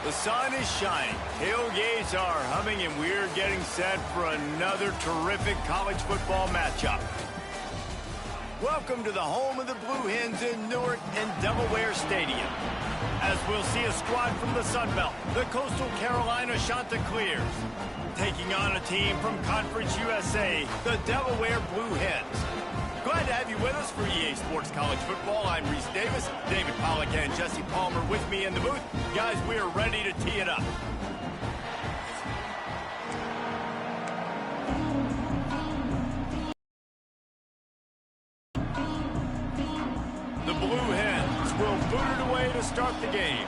The sun is shining, tailgates are humming, and we're getting set for another terrific college football matchup. Welcome to the home of the Blue Hens in Newark and Delaware Stadium. As we'll see a squad from the Sun Belt, the Coastal Carolina Chanticleers, taking on a team from Conference USA, the Delaware Blue Hens. Glad to have you with us for EA Sports College Football. I'm Reese Davis, David Pollack and Jesse Palmer with me in the booth. Guys, we are ready to tee it up. The Blue Hens will boot it away to start the game.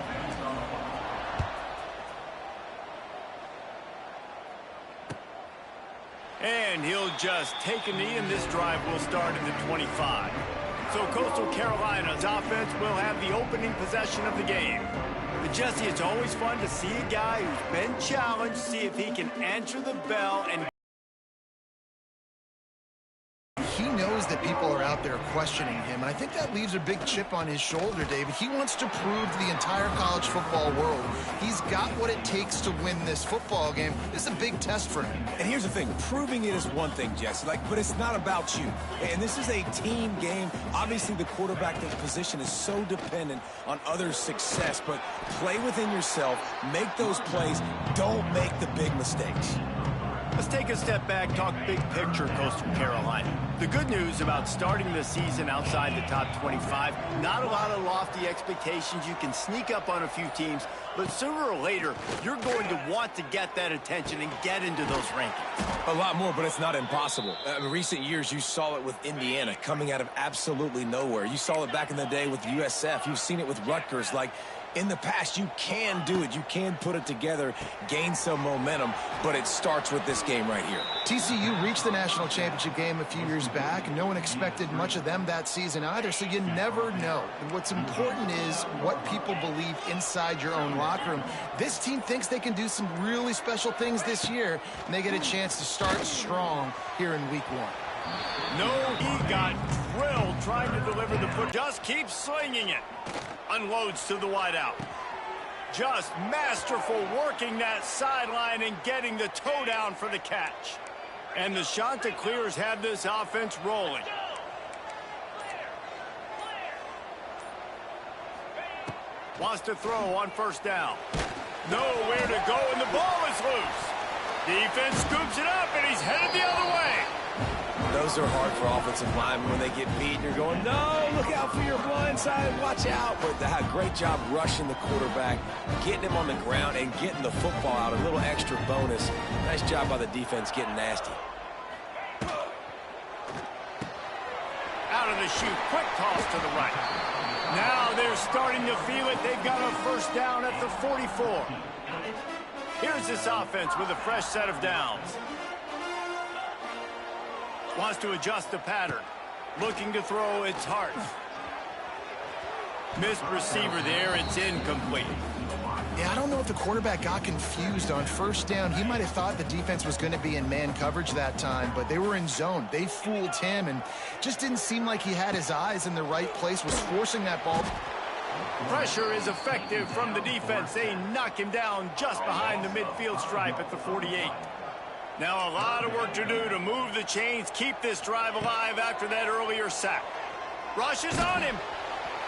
And he'll just take a knee, and this drive will start in the 25. So Coastal Carolina's offense will have the opening possession of the game. But Jesse, it's always fun to see a guy who's been challenged, see if he can answer the bell and he knows that people are out there questioning him, and I think that leaves a big chip on his shoulder, David. He wants to prove to the entire college football world he's got what it takes to win this football game. This is a big test for him. And here's the thing, proving it is one thing, Jesse, but it's not about you. And this is a team game. Obviously, the quarterback position is so dependent on others' success, but play within yourself, make those plays, don't make the big mistakes. Let's take a step back, talk big picture, Coastal Carolina. The good news about starting the season outside the top 25, not a lot of lofty expectations. You can sneak up on a few teams, but sooner or later, you're going to want to get that attention and get into those rankings. A lot more, but it's not impossible. In recent years, you saw it with Indiana coming out of absolutely nowhere. You saw it back in the day with USF. You've seen it with Rutgers. In the past, you can do it. You can put it together, gain some momentum, but it starts with this game right here. TCU reached the national championship game a few years back. No one expected much of them that season either, so you never know. And what's important is what people believe inside your own locker room. This team thinks they can do some really special things this year, and they get a chance to start strong here in week 1. No, he got drilled trying to deliver the foot. Just keeps slinging it. Unloads to the wideout. Just masterful working that sideline and getting the toe down for the catch. And the Chanticleers have this offense rolling. Wants to throw on first down. Nowhere to go, and the ball is loose. Defense scoops it up, and he's headed the other way. Those are hard for offensive linemen when they get beat and you're going, no, look out for your blind side, watch out. But they had a great job rushing the quarterback, getting him on the ground and getting the football out, a little extra bonus. Nice job by the defense getting nasty. Out of the chute, quick toss to the right. Now they're starting to feel it. They've got a first down at the 44. Here's this offense with a fresh set of downs. Wants to adjust the pattern. Looking to throw, it's hard. Missed receiver there, it's incomplete. Yeah, I don't know if the quarterback got confused on first down. He might have thought the defense was going to be in man coverage that time, but they were in zone. They fooled him and just didn't seem like he had his eyes in the right place, was forcing that ball. Pressure is effective from the defense. They knock him down just behind the midfield stripe at the 48. Now a lot of work to do to move the chains, keep this drive alive after that earlier sack. Rushes on him,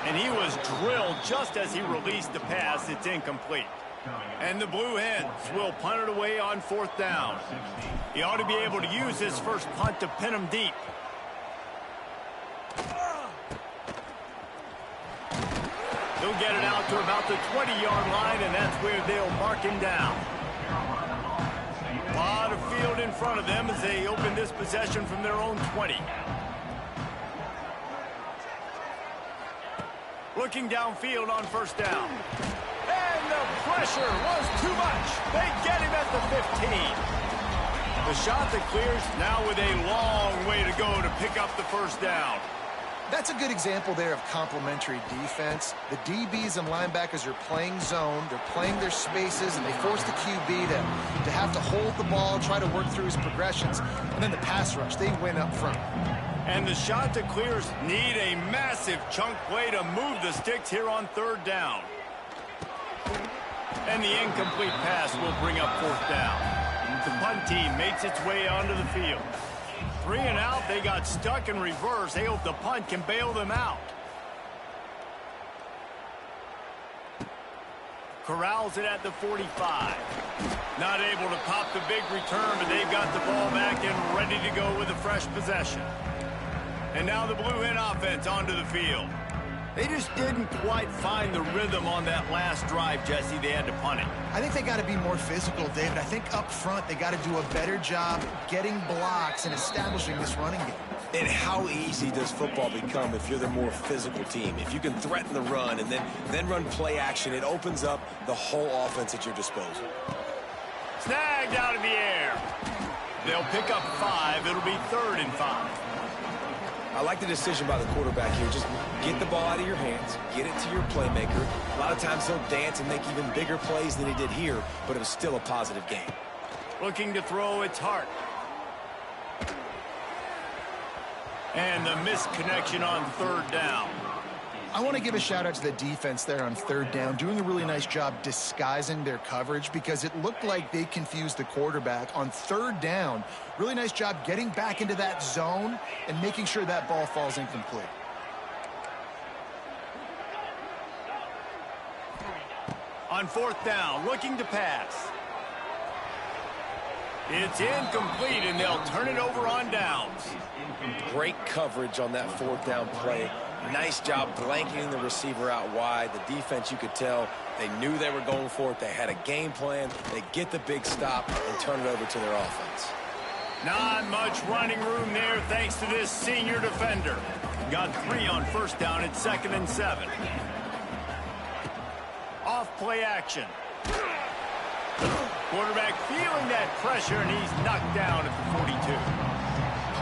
and he was drilled just as he released the pass. It's incomplete. And the Blue Hens will punt it away on fourth down. He ought to be able to use his first punt to pin him deep. He'll get it out to about the 20-yard line, and that's where they'll mark him down. A lot of field in front of them as they open this possession from their own 20. Looking downfield on first down. And the pressure was too much. They get him at the 15. The Chanticleers now with a long way to go to pick up the first down. That's a good example there of complementary defense. The DBs and linebackers are playing zone. They're playing their spaces, and they force the QB to have to hold the ball, try to work through his progressions. And then the pass rush, they win up front. And the Chanticleers need a massive chunk play to move the sticks here on third down. And the incomplete pass will bring up fourth down. The punt team makes its way onto the field. 3 and out, they got stuck in reverse. They hope the punt can bail them out. Corrals it at the 45. Not able to pop the big return, but they've got the ball back and ready to go with a fresh possession. And now the Blue Hen offense onto the field. They just didn't quite find the rhythm on that last drive, Jesse. They had to punt it. I think they got to be more physical, David. I think up front they got to do a better job getting blocks and establishing this running game. And how easy does football become if you're the more physical team? If you can threaten the run and then run play action, it opens up the whole offense at your disposal. Snagged out of the air. They'll pick up 5. It'll be 3rd and 5. I like the decision by the quarterback here. Just get the ball out of your hands, get it to your playmaker. A lot of times he'll dance and make even bigger plays than he did here, but it was still a positive game. Looking to throw, it's Hart. And the missed connection on 3rd down. I want to give a shout out to the defense there on 3rd down, doing a really nice job disguising their coverage because it looked like they confused the quarterback on 3rd down. Really nice job getting back into that zone and making sure that ball falls incomplete. On 4th down, looking to pass. It's incomplete, and they'll turn it over on downs. Great coverage on that 4th down play. Nice job blanketing the receiver out wide. The defense, you could tell, they knew they were going for it. They had a game plan. They get the big stop and turn it over to their offense. Not much running room there thanks to this senior defender. Got 3 on 1st down at 2nd and 7. Off play action. Quarterback feeling that pressure, and he's knocked down at the 42.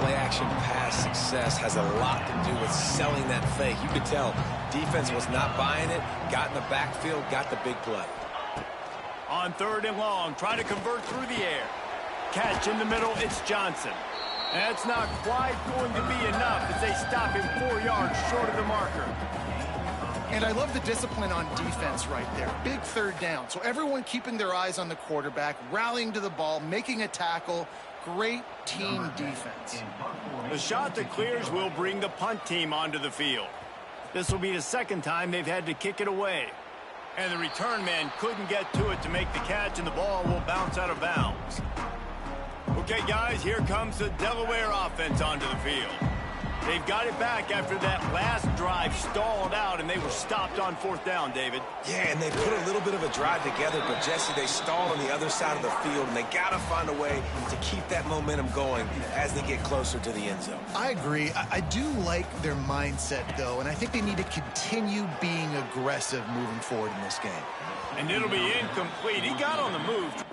Play-action pass success has a lot to do with selling that fake. You could tell defense was not buying it, got in the backfield, got the big play. On 3rd and long, trying to convert through the air. Catch in the middle, it's Johnson. That's not quite going to be enough as they stop him 4 yards short of the marker. And I love the discipline on defense right there. Big 3rd down. So everyone keeping their eyes on the quarterback, rallying to the ball, making a tackle. Great team defense. The shot that clears will bring the punt team onto the field. This will be the 2nd time they've had to kick it away. And the return man couldn't get to it to make the catch, and the ball will bounce out of bounds. Okay, guys, here comes the Delaware offense onto the field. They've got it back after that last drive stalled out, and they were stopped on 4th down, David. Yeah, and they put a little bit of a drive together, but, Jesse, they stalled on the other side of the field, and they got to find a way to keep that momentum going as they get closer to the end zone. I agree. I do like their mindset, though, and I think they need to continue being aggressive moving forward in this game. And it'll be incomplete. He got on the move.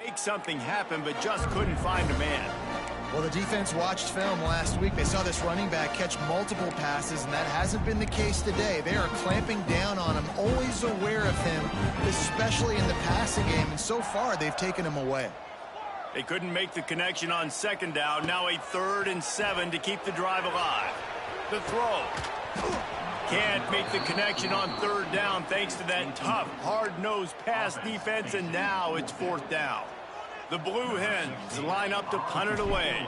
Make something happen, but just couldn't find a man. Well, the defense watched film last week. They saw this running back catch multiple passes, and that hasn't been the case today. They are clamping down on him, always aware of him, especially in the passing game, and so far they've taken him away. They couldn't make the connection on 2nd down. Now a 3rd and 7 to keep the drive alive. The throw. Can't make the connection on 3rd down thanks to that tough, hard-nosed pass defense, and now it's 4th down. The Blue Hens line up to punt it away.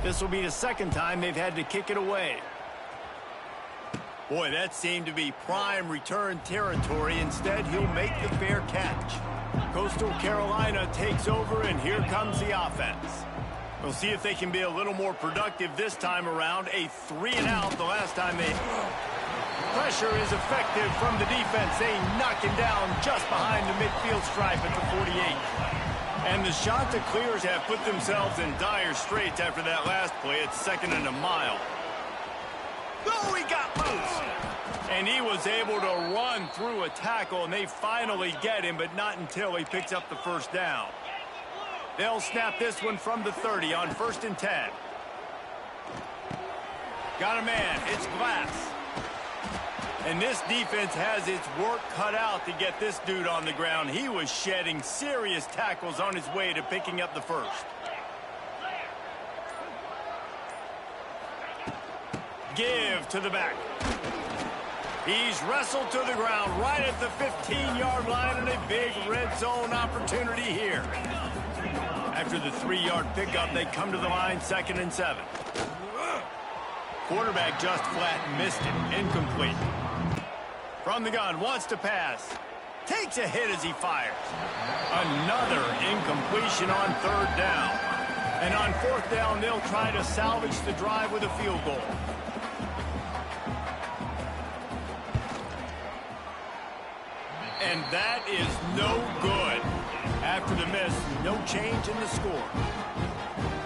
This will be the 2nd time they've had to kick it away. Boy, that seemed to be prime return territory. Instead, he'll make the fair catch. Coastal Carolina takes over, and here comes the offense. We'll see if they can be a little more productive this time around. A 3 and out the last time they... Pressure is effective from the defense. They knock him down just behind the midfield stripe at the 48. And the shot that clears have put themselves in dire straits after that last play. It's 2nd and a mile. Oh, he got loose. And he was able to run through a tackle, and they finally get him, but not until he picks up the 1st down. They'll snap this one from the 30 on 1st and 10. Got a man. It's Glass. And this defense has its work cut out to get this dude on the ground. He was shedding serious tackles on his way to picking up the 1st. Give to the back. He's wrestled to the ground right at the 15-yard line, and a big red zone opportunity here. After the 3-yard pickup, they come to the line 2nd and 7. Quarterback just flat missed it. Incomplete. From the gun, wants to pass. Takes a hit as he fires. Another incompletion on 3rd down. And on 4th down, they'll try to salvage the drive with a field goal. And that is no good. After the miss, no change in the score.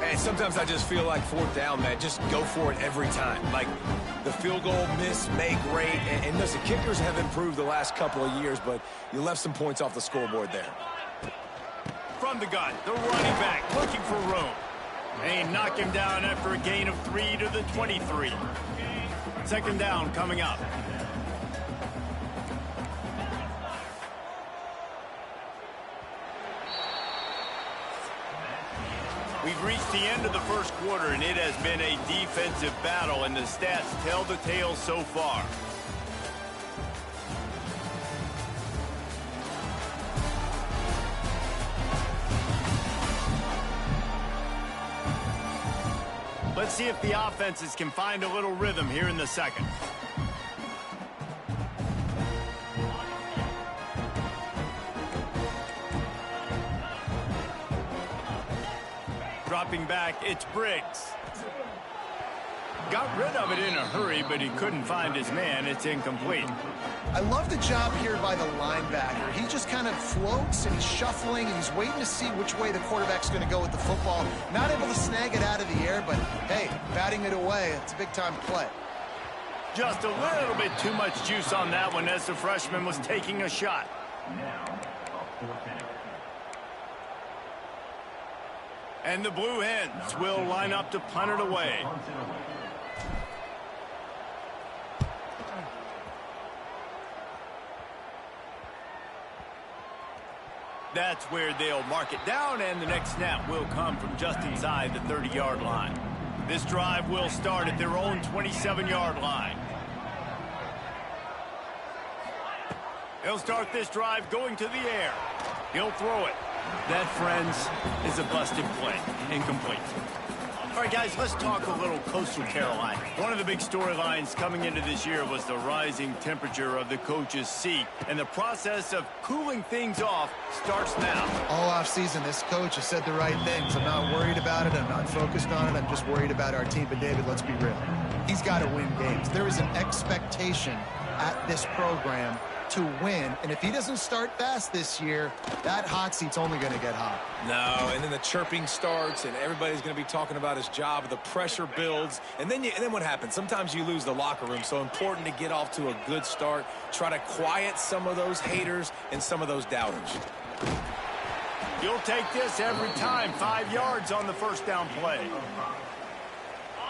Hey, sometimes I just feel like 4th down, man. Just go for it every time. Like the field goal miss, make great. And listen, kickers have improved the last couple of years, but you left some points off the scoreboard there. From the gun, the running back looking for room. They knock him down after a gain of 3 to the 23. 2nd down coming up. We've reached the end of the first quarter, and it has been a defensive battle, and the stats tell the tale so far. Let's see if the offenses can find a little rhythm here in the second. Dropping back, it's Briggs. Got rid of it in a hurry, but he couldn't find his man. It's incomplete. I love the job here by the linebacker. He just kind of floats and he's shuffling and he's waiting to see which way the quarterback's going to go with the football. Not able to snag it out of the air, but hey, batting it away, it's a big-time play. Just a little bit too much juice on that one as the freshman was taking a shot. And the Blue Hens will line up to punt it away. That's where they'll mark it down, and the next snap will come from just inside the 30-yard line. This drive will start at their own 27-yard line. He'll start this drive going to the air. He'll throw it. That, friends, is a busted play. Incomplete. All right, guys, let's talk a little Coastal Carolina. One of the big storylines coming into this year was the rising temperature of the coach's seat, and the process of cooling things off starts now. All offseason, this coach has said the right things. I'm not worried about it. I'm not focused on it. I'm just worried about our team. But, David, let's be real. He's got to win games. There is an expectation at this program to win, and if he doesn't start fast this year, that hot seat's only going to get hot. No, and then the chirping starts, and everybody's going to be talking about his job. The pressure builds, and then what happens? Sometimes you lose the locker room. So important to get off to a good start. Try to quiet some of those haters and some of those doubters. You'll take this every time. 5 yards on the first down play.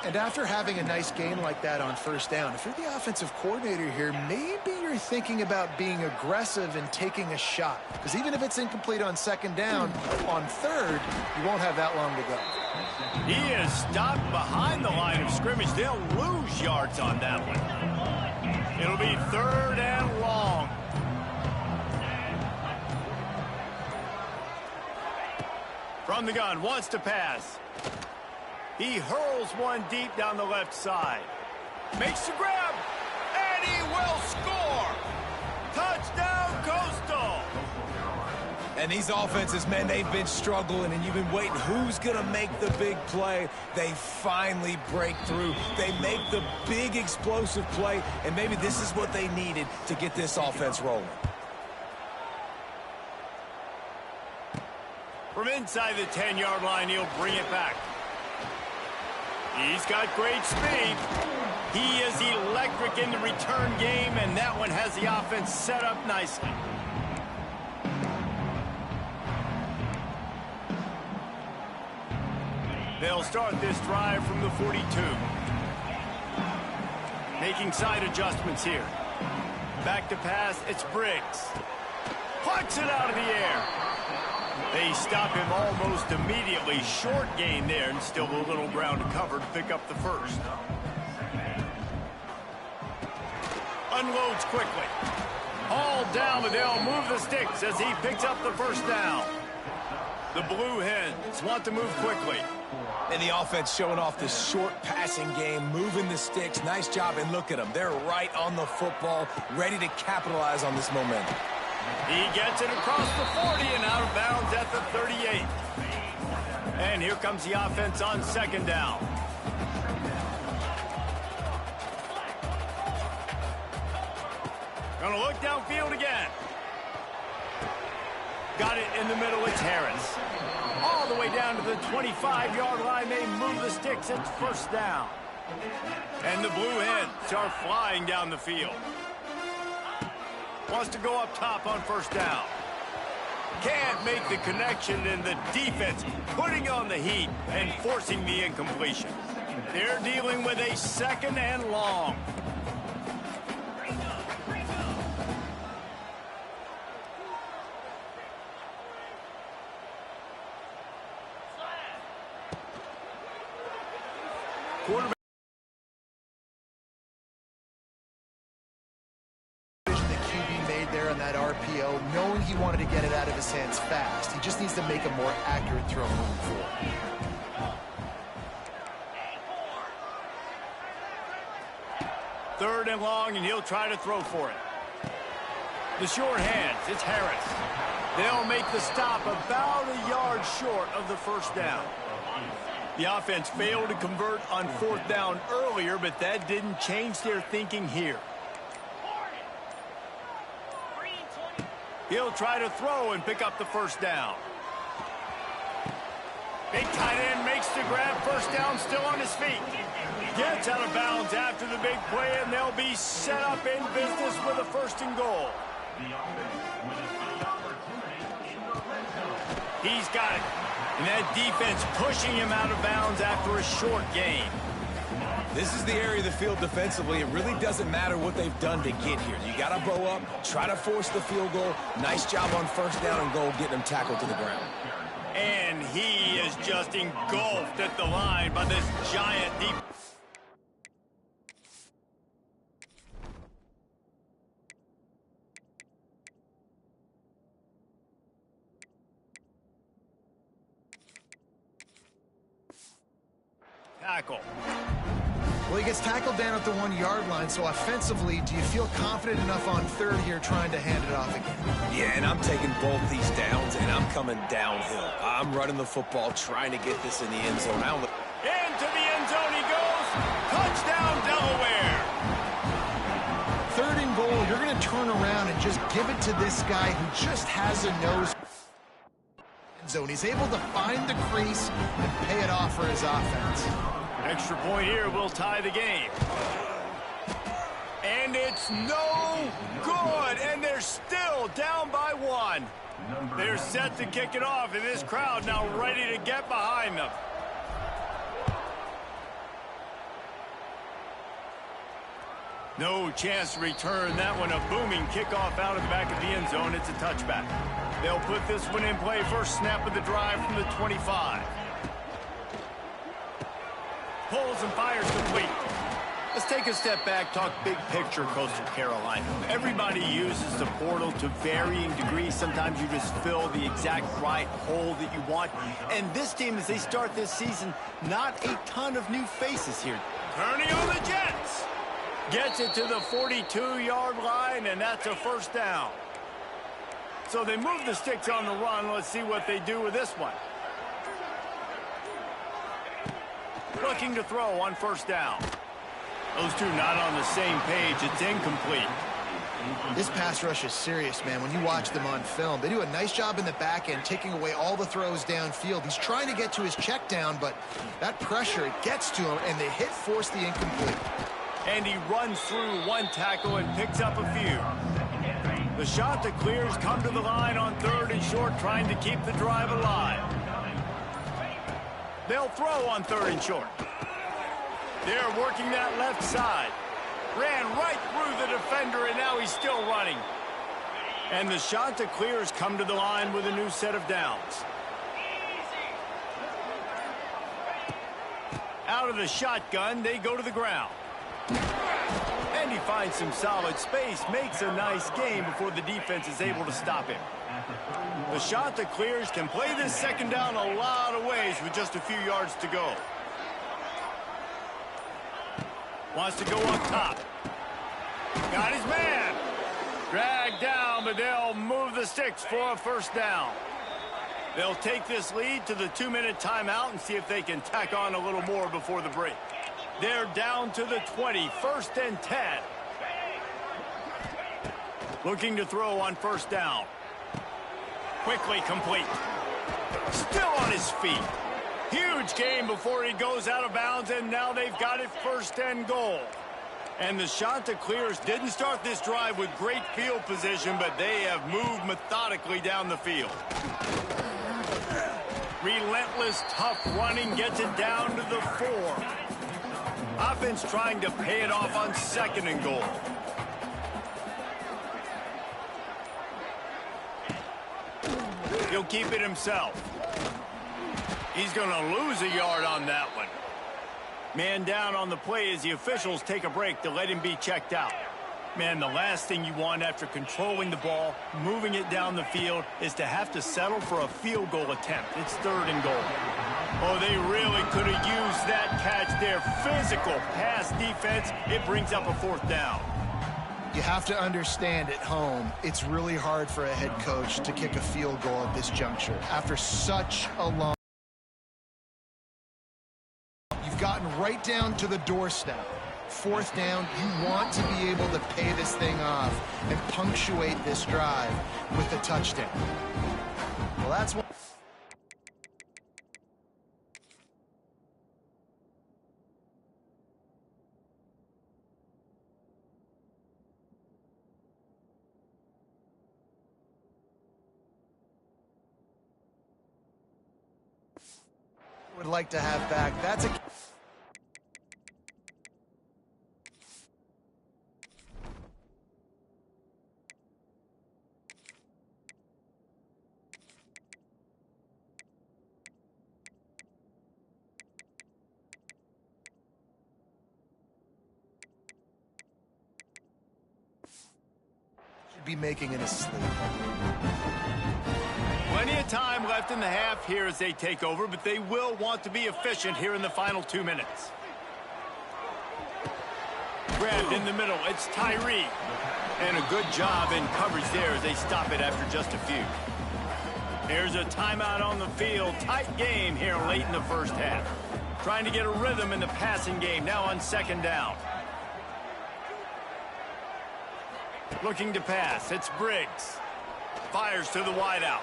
And after having a nice gain like that on first down, if you're the offensive coordinator here, maybe you're thinking about being aggressive and taking a shot. Because even if it's incomplete on second down, on third, you won't have that long to go. He is stopped behind the line of scrimmage. They'll lose yards on that one. It'll be 3rd and long. From the gun, wants to pass. He hurls one deep down the left side. Makes the grab, and he will score. Touchdown, Coastal. And these offenses, man, they've been struggling, and you've been waiting. Who's going to make the big play? They finally break through. They make the big explosive play, and maybe this is what they needed to get this offense rolling. From inside the 10-yard line, he'll bring it back. He's got great speed. He is electric in the return game, and that one has the offense set up nicely. They'll start this drive from the 42. Making side adjustments here. Back to pass, it's Briggs. Plucks it out of the air. They stop him almost immediately. Short gain there, and still a little ground to cover to pick up the first. unloads quickly. Hauled down, but they'll move the sticks as he picks up the first down. The Blue Hens want to move quickly. And the offense showing off this short passing game, moving the sticks. Nice job, and look at them. They're right on the football, ready to capitalize on this momentum. He gets it across the 40 and out of bounds at the 38. And here comes the offense on second down. Gonna look downfield again. Got it in the middle, it's Harris. All the way down to the 25-yard line, they move the sticks, it's first down. And the Blue Hens are flying down the field. Wants to go up top on first down. Can't make the connection, and the defense putting on the heat and forcing the incompletion. They're dealing with a second and long. Quarterback. The QB made there on that RPO, knowing he wanted to get it out of his hands fast. He just needs to make a more accurate throw moving forward. Third and long, and he'll try to throw for it. The short hands, it's Harris. They'll make the stop about a yard short of the first down. The offense failed to convert on fourth down earlier, but that didn't change their thinking here. He'll try to throw and pick up the first down. Big tight end makes the grab, first down, still on his feet. Gets out of bounds after the big play, and they'll be set up in business with a first and goal. He's got it. And that defense pushing him out of bounds after a short gain. This is the area of the field defensively. It really doesn't matter what they've done to get here. You got to bow up, try to force the field goal. Nice job on first down and goal, getting him tackled to the ground. And he is just engulfed at the line by this giant defense. Tackle. Well, he gets tackled down at the 1-yard line, so offensively, do you feel confident enough on third here trying to hand it off again? Yeah, and I'm taking both these downs, and I'm coming downhill. I'm running the football, trying to get this in the end zone. Into the end zone he goes. Touchdown, Delaware. Third and goal, you're going to turn around and just give it to this guy who just has a nose. Zone. He's able to find the crease and pay it off for his offense. Extra point here will tie the game. And it's no good, and they're still down by 1. They're set to kick it off, and this crowd now ready to get behind them. No chance to return that one. A booming kickoff out of the back of the end zone. It's a touchback. They'll put this one in play. First snap of the drive from the 25. Pulls and fires complete. Let's take a step back, talk big picture Coastal Carolina. Everybody uses the portal to varying degrees. Sometimes you just fill the exact right hole that you want. And this team, as they start this season, not a ton of new faces here. Turning on the Jets. Gets it to the 42-yard line, and that's a first down. So they move the sticks on the run. Let's see what they do with this one. Looking to throw on first down. Those two not on the same page. It's incomplete. This pass rush is serious, man. When you watch them on film, they do a nice job in the back end, taking away all the throws downfield. He's trying to get to his check down, but that pressure, it gets to him, and the hit forced the incomplete. And he runs through one tackle and picks up a few. The shot that clears come to the line on third and short, trying to keep the drive alive. They'll throw on third and short. They're working that left side. Ran right through the defender, and now he's still running. And the shot that clears come to the line with a new set of downs. Out of the shotgun, they go to the ground. And he finds some solid space, makes a nice game before the defense is able to stop him. The shot that clears can play this second down a lot of ways with just a few yards to go. Wants to go up top. Got his man. Dragged down, but they'll move the sticks for a first down. They'll take this lead to the 2-minute timeout and see if they can tack on a little more before the break. They're down to the 20, 1st and 10. Looking to throw on first down. Quickly complete. Still on his feet. Huge game before he goes out of bounds, and now they've got it 1st and goal. And the shot that clears didn't start this drive with great field position, but they have moved methodically down the field. Relentless, tough running gets it down to the 4. Offense trying to pay it off on 2nd and goal. He'll keep it himself. He's going to lose a yard on that one. Man down on the play as the officials take a break to let him be checked out. Man, the last thing you want after controlling the ball, moving it down the field, is to have to settle for a field goal attempt. It's 3rd and goal. Oh, they really could have used that catch there. Physical pass defense. It brings up a 4th down. You have to understand at home, it's really hard for a head coach to kick a field goal at this juncture. After such a long... You've gotten right down to the doorstep. 4th down, you want to be able to pay this thing off and punctuate this drive with a touchdown. Well, that's what... would like to have back. That's a... should be making it a sleep. Plenty of time left in the half here as they take over, but they will want to be efficient here in the final 2 minutes. Grabbed in the middle. It's Tyree. And a good job in coverage there as they stop it after just a few. There's a timeout on the field. Tight game here late in the first half. Trying to get a rhythm in the passing game now on 2nd down. Looking to pass. It's Briggs. Fires to the wideout.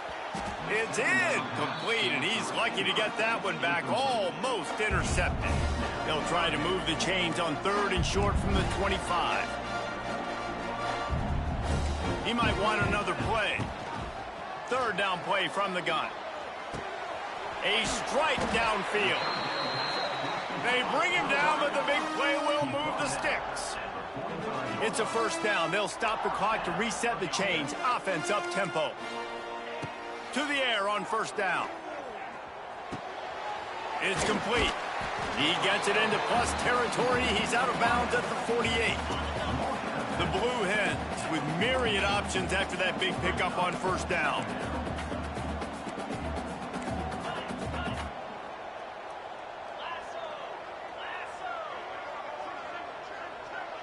It's in. Complete, and he's lucky to get that one back. Almost intercepted. They'll try to move the chains on 3rd and short from the 25. He might want another play. 3rd down play from the gun. A strike downfield. They bring him down, but the big play will move the sticks. It's a 1st down. They'll stop the clock to reset the chains. Offense up tempo. To the air on 1st down. It's complete. He gets it into plus territory. He's out of bounds at the 48. The Blue Hens with myriad options after that big pickup on 1st down.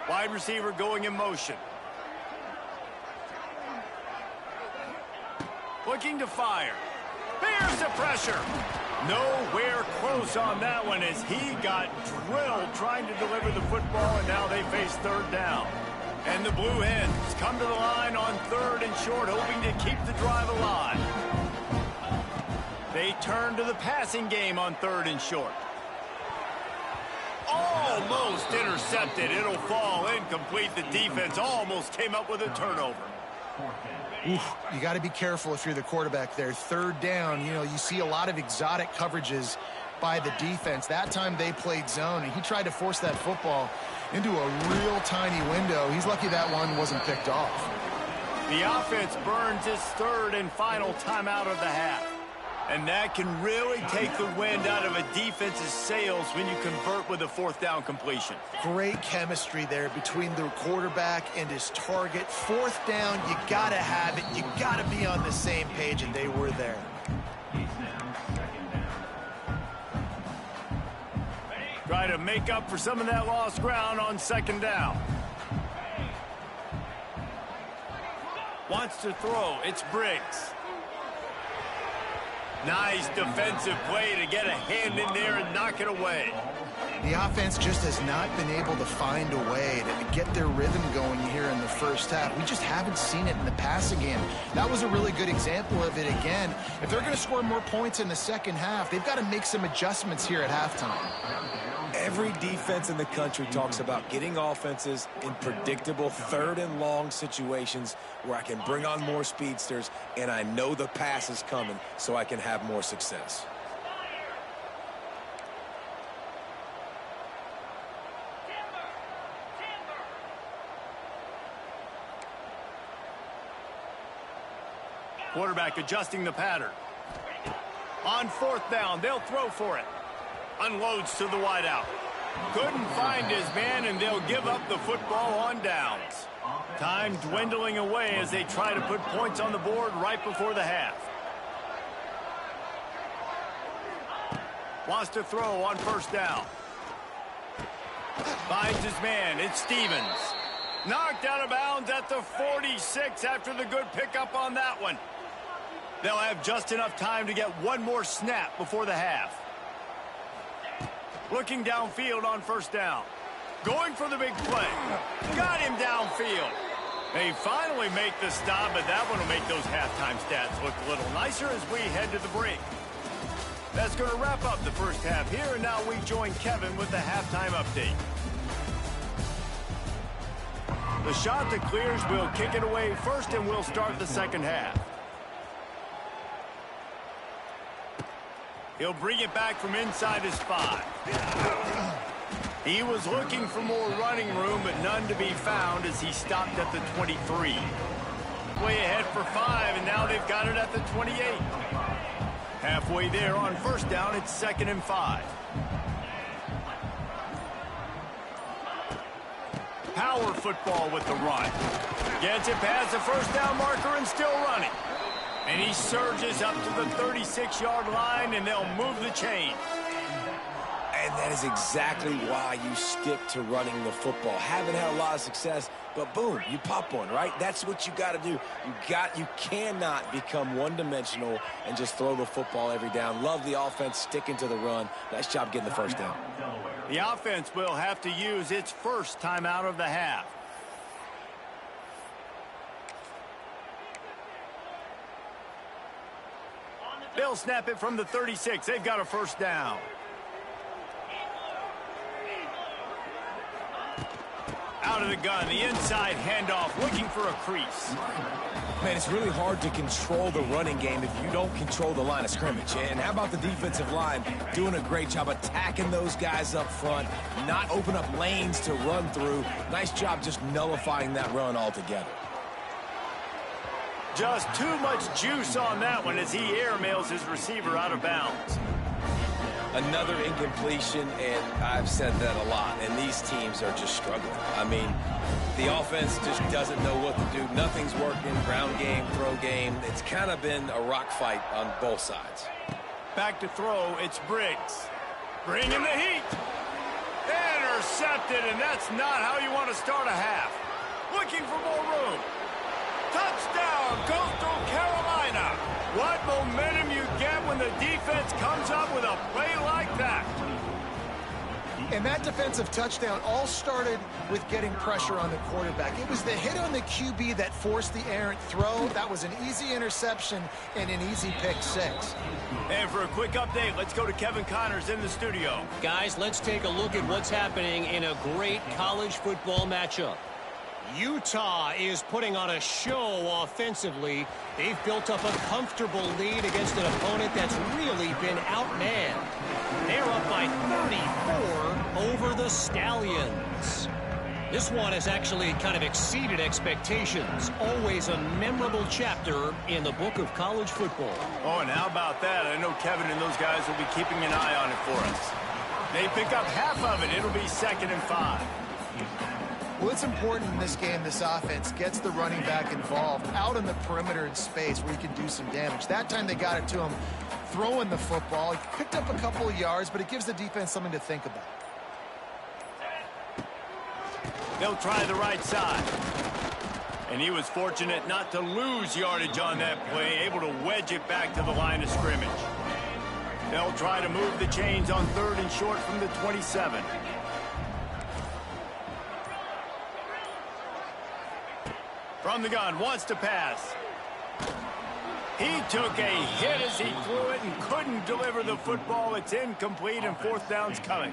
Wide receiver going in motion. Looking to fire. Bears the pressure. Nowhere close on that one as he got drilled trying to deliver the football, and now they face 3rd down. And the Blue Hens come to the line on 3rd and short, hoping to keep the drive alive. They turn to the passing game on 3rd and short. Almost intercepted. It'll fall incomplete. The defense almost came up with a turnover. Oof, you got to be careful if you're the quarterback there. 3rd down, you know, you see a lot of exotic coverages by the defense. That time they played zone, and he tried to force that football into a real tiny window. He's lucky that one wasn't picked off. The offense burns its 3rd and final timeout of the half. And that can really take the wind out of a defense's sails when you convert with a fourth down completion. Great chemistry there between the quarterback and his target. Fourth down, you got to have it. You got to be on the same page, and they were there. Try to make up for some of that lost ground on second down. Wants to throw. It's Briggs. Nice defensive play to get a hand in there and knock it away. The offense just has not been able to find a way to get their rhythm going here in the first half. We just haven't seen it in the passing game. That was a really good example of it again. If they're going to score more points in the second half, they've got to make some adjustments here at halftime. Every defense in the country talks about getting offenses in predictable third and long situations where I can bring on more speedsters and I know the pass is coming so I can have more success. Quarterback adjusting the pattern. On fourth down, they'll throw for it. Unloads to the wideout. Couldn't find his man, and they'll give up the football on downs. Time dwindling away as they try to put points on the board right before the half. Wants to throw on first down. Finds his man. It's Stevens. Knocked out of bounds at the 46 after the good pickup on that one. They'll have just enough time to get one more snap before the half. Looking downfield on first down. Going for the big play. Got him downfield. They finally make the stop, but that one will make those halftime stats look a little nicer as we head to the break. That's going to wrap up the first half here, and now we join Kevin with the halftime update. The shot that clears will kick it away first, and we'll start the second half. He'll bring it back from inside his 5. He was looking for more running room, but none to be found as he stopped at the 23. Way ahead for 5, and now they've got it at the 28. Halfway there on first down, it's 2nd and 5. Power football with the run. Gets it past the first down marker and still running. And he surges up to the 36-yard line, and they'll move the chain. And that is exactly why you stick to running the football. Haven't had a lot of success, but boom, you pop one, right? That's what you got to do. You cannot become one-dimensional and just throw the football every down. Love the offense sticking to the run. Nice job getting the first down. The offense will have to use its first timeout of the half. They'll snap it from the 36. They've got a first down. Out of the gun, the inside handoff, looking for a crease. Man, it's really hard to control the running game if you don't control the line of scrimmage. And how about the defensive line doing a great job attacking those guys up front, not open up lanes to run through. Nice job just nullifying that run altogether. Just too much juice on that one as he airmails his receiver out of bounds. Another incompletion, and I've said that a lot, and these teams are just struggling. I mean, the offense just doesn't know what to do. Nothing's working. Ground game, throw game. It's kind of been a rock fight on both sides. Back to throw, it's Briggs. Bringing the heat. Intercepted, and that's not how you want to start a half. Looking for more room. Touchdown, Coastal Carolina. What momentum you get when the defense comes up with a play like that. And that defensive touchdown all started with getting pressure on the quarterback. It was the hit on the QB that forced the errant throw. That was an easy interception and an easy pick 6. And for a quick update, let's go to Kevin Connors in the studio. Guys, let's take a look at what's happening in a great college football matchup. Utah is putting on a show offensively. They've built up a comfortable lead against an opponent that's really been outmanned. They're up by 34 over the Stallions. This one has actually kind of exceeded expectations. Always a memorable chapter in the book of college football. Oh, and how about that? I know Kevin and those guys will be keeping an eye on it for us. They pick up half of it. It'll be 2nd and 5. Well, it's important in this game this offense gets the running back involved out on the perimeter in space where he can do some damage. That time they got it to him throwing the football. He picked up a couple of yards, but it gives the defense something to think about. They'll try the right side. And he was fortunate not to lose yardage on that play, able to wedge it back to the line of scrimmage. They'll try to move the chains on 3rd and short from the 27. From the gun, wants to pass. He took a hit as he threw it and couldn't deliver the football. It's incomplete, and 4th down's coming.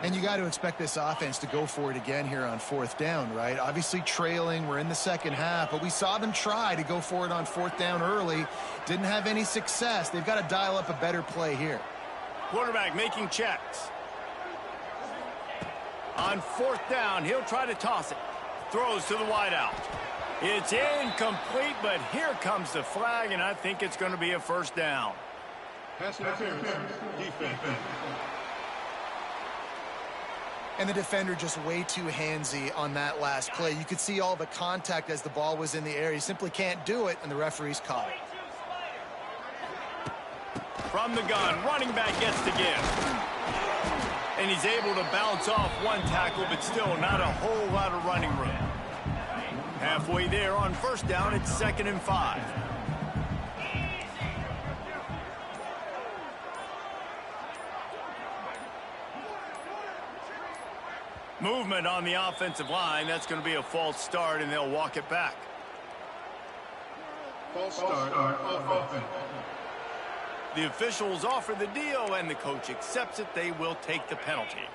And you got to expect this offense to go for it again here on 4th down, right? Obviously trailing, we're in the second half, but we saw them try to go for it on 4th down early. Didn't have any success. They've got to dial up a better play here. Quarterback making checks. On 4th down, he'll try to toss it. Throws to the wideout. It's incomplete, but here comes the flag, and I think it's going to be a 1st down. Pass interference, defense. And the defender just way too handsy on that last play. You could see all the contact as the ball was in the air. He simply can't do it, and the referee's caught it. From the gun, running back gets to give. And he's able to bounce off one tackle, but still not a whole lot of running room. Halfway there on 1st down, it's 2nd and 5. Movement on the offensive line. That's going to be a false start, and they'll walk it back. False start on offense. The officials offer the deal, and the coach accepts it. They will take the penalty.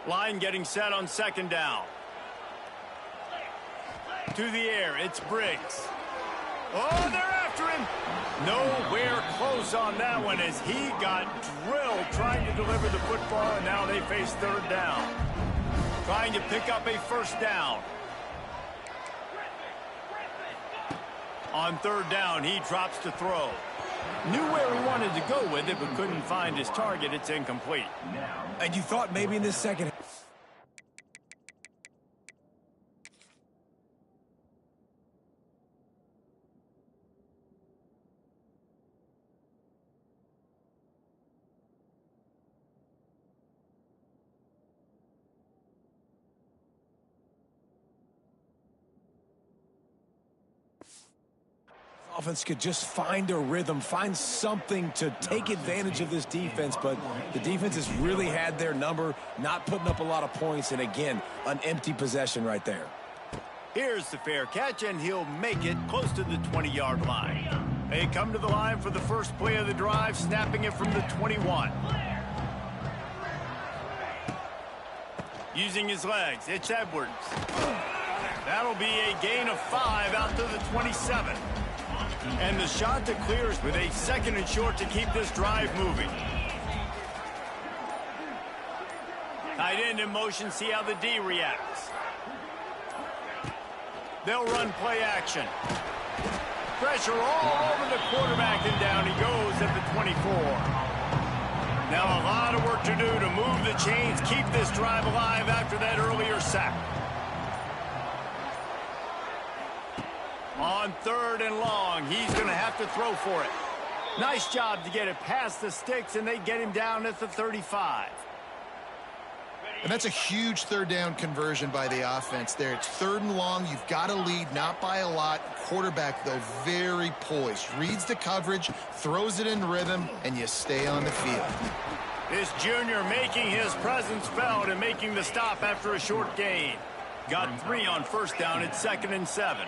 Line getting set on 2nd down. To the air, it's Briggs. Oh, they're after him. Nowhere close on that one as he got drilled trying to deliver the football, and now they face 3rd down. Trying to pick up a 1st down. On 3rd down, he drops to throw. Knew where he wanted to go with it, but couldn't find his target. It's incomplete. And you thought maybe in this second offense could just find a rhythm, find something to take advantage of this defense, but the defense has really had their number, not putting up a lot of points, and again, an empty possession right there. Here's the fair catch, and he'll make it close to the 20-yard line. They come to the line for the first play of the drive, snapping it from the 21. Using his legs, it's Edwards. That'll be a gain of 5 out to the 27. And the shot that clears with a 2nd and short to keep this drive moving. Tight end in motion, see how the D reacts. They'll run play action. Pressure all over the quarterback, and down he goes at the 24. Now a lot of work to do to move the chains, keep this drive alive after that earlier sack. On 3rd and long, he's going to have to throw for it. Nice job to get it past the sticks, and they get him down at the 35. And that's a huge 3rd down conversion by the offense there. It's 3rd and long. You've got to lead, not by a lot. Quarterback, though, very poised. Reads the coverage, throws it in rhythm, and you stay on the field. This junior making his presence felt and making the stop after a short gain. Got 3 on 1st down. It's 2nd and 7.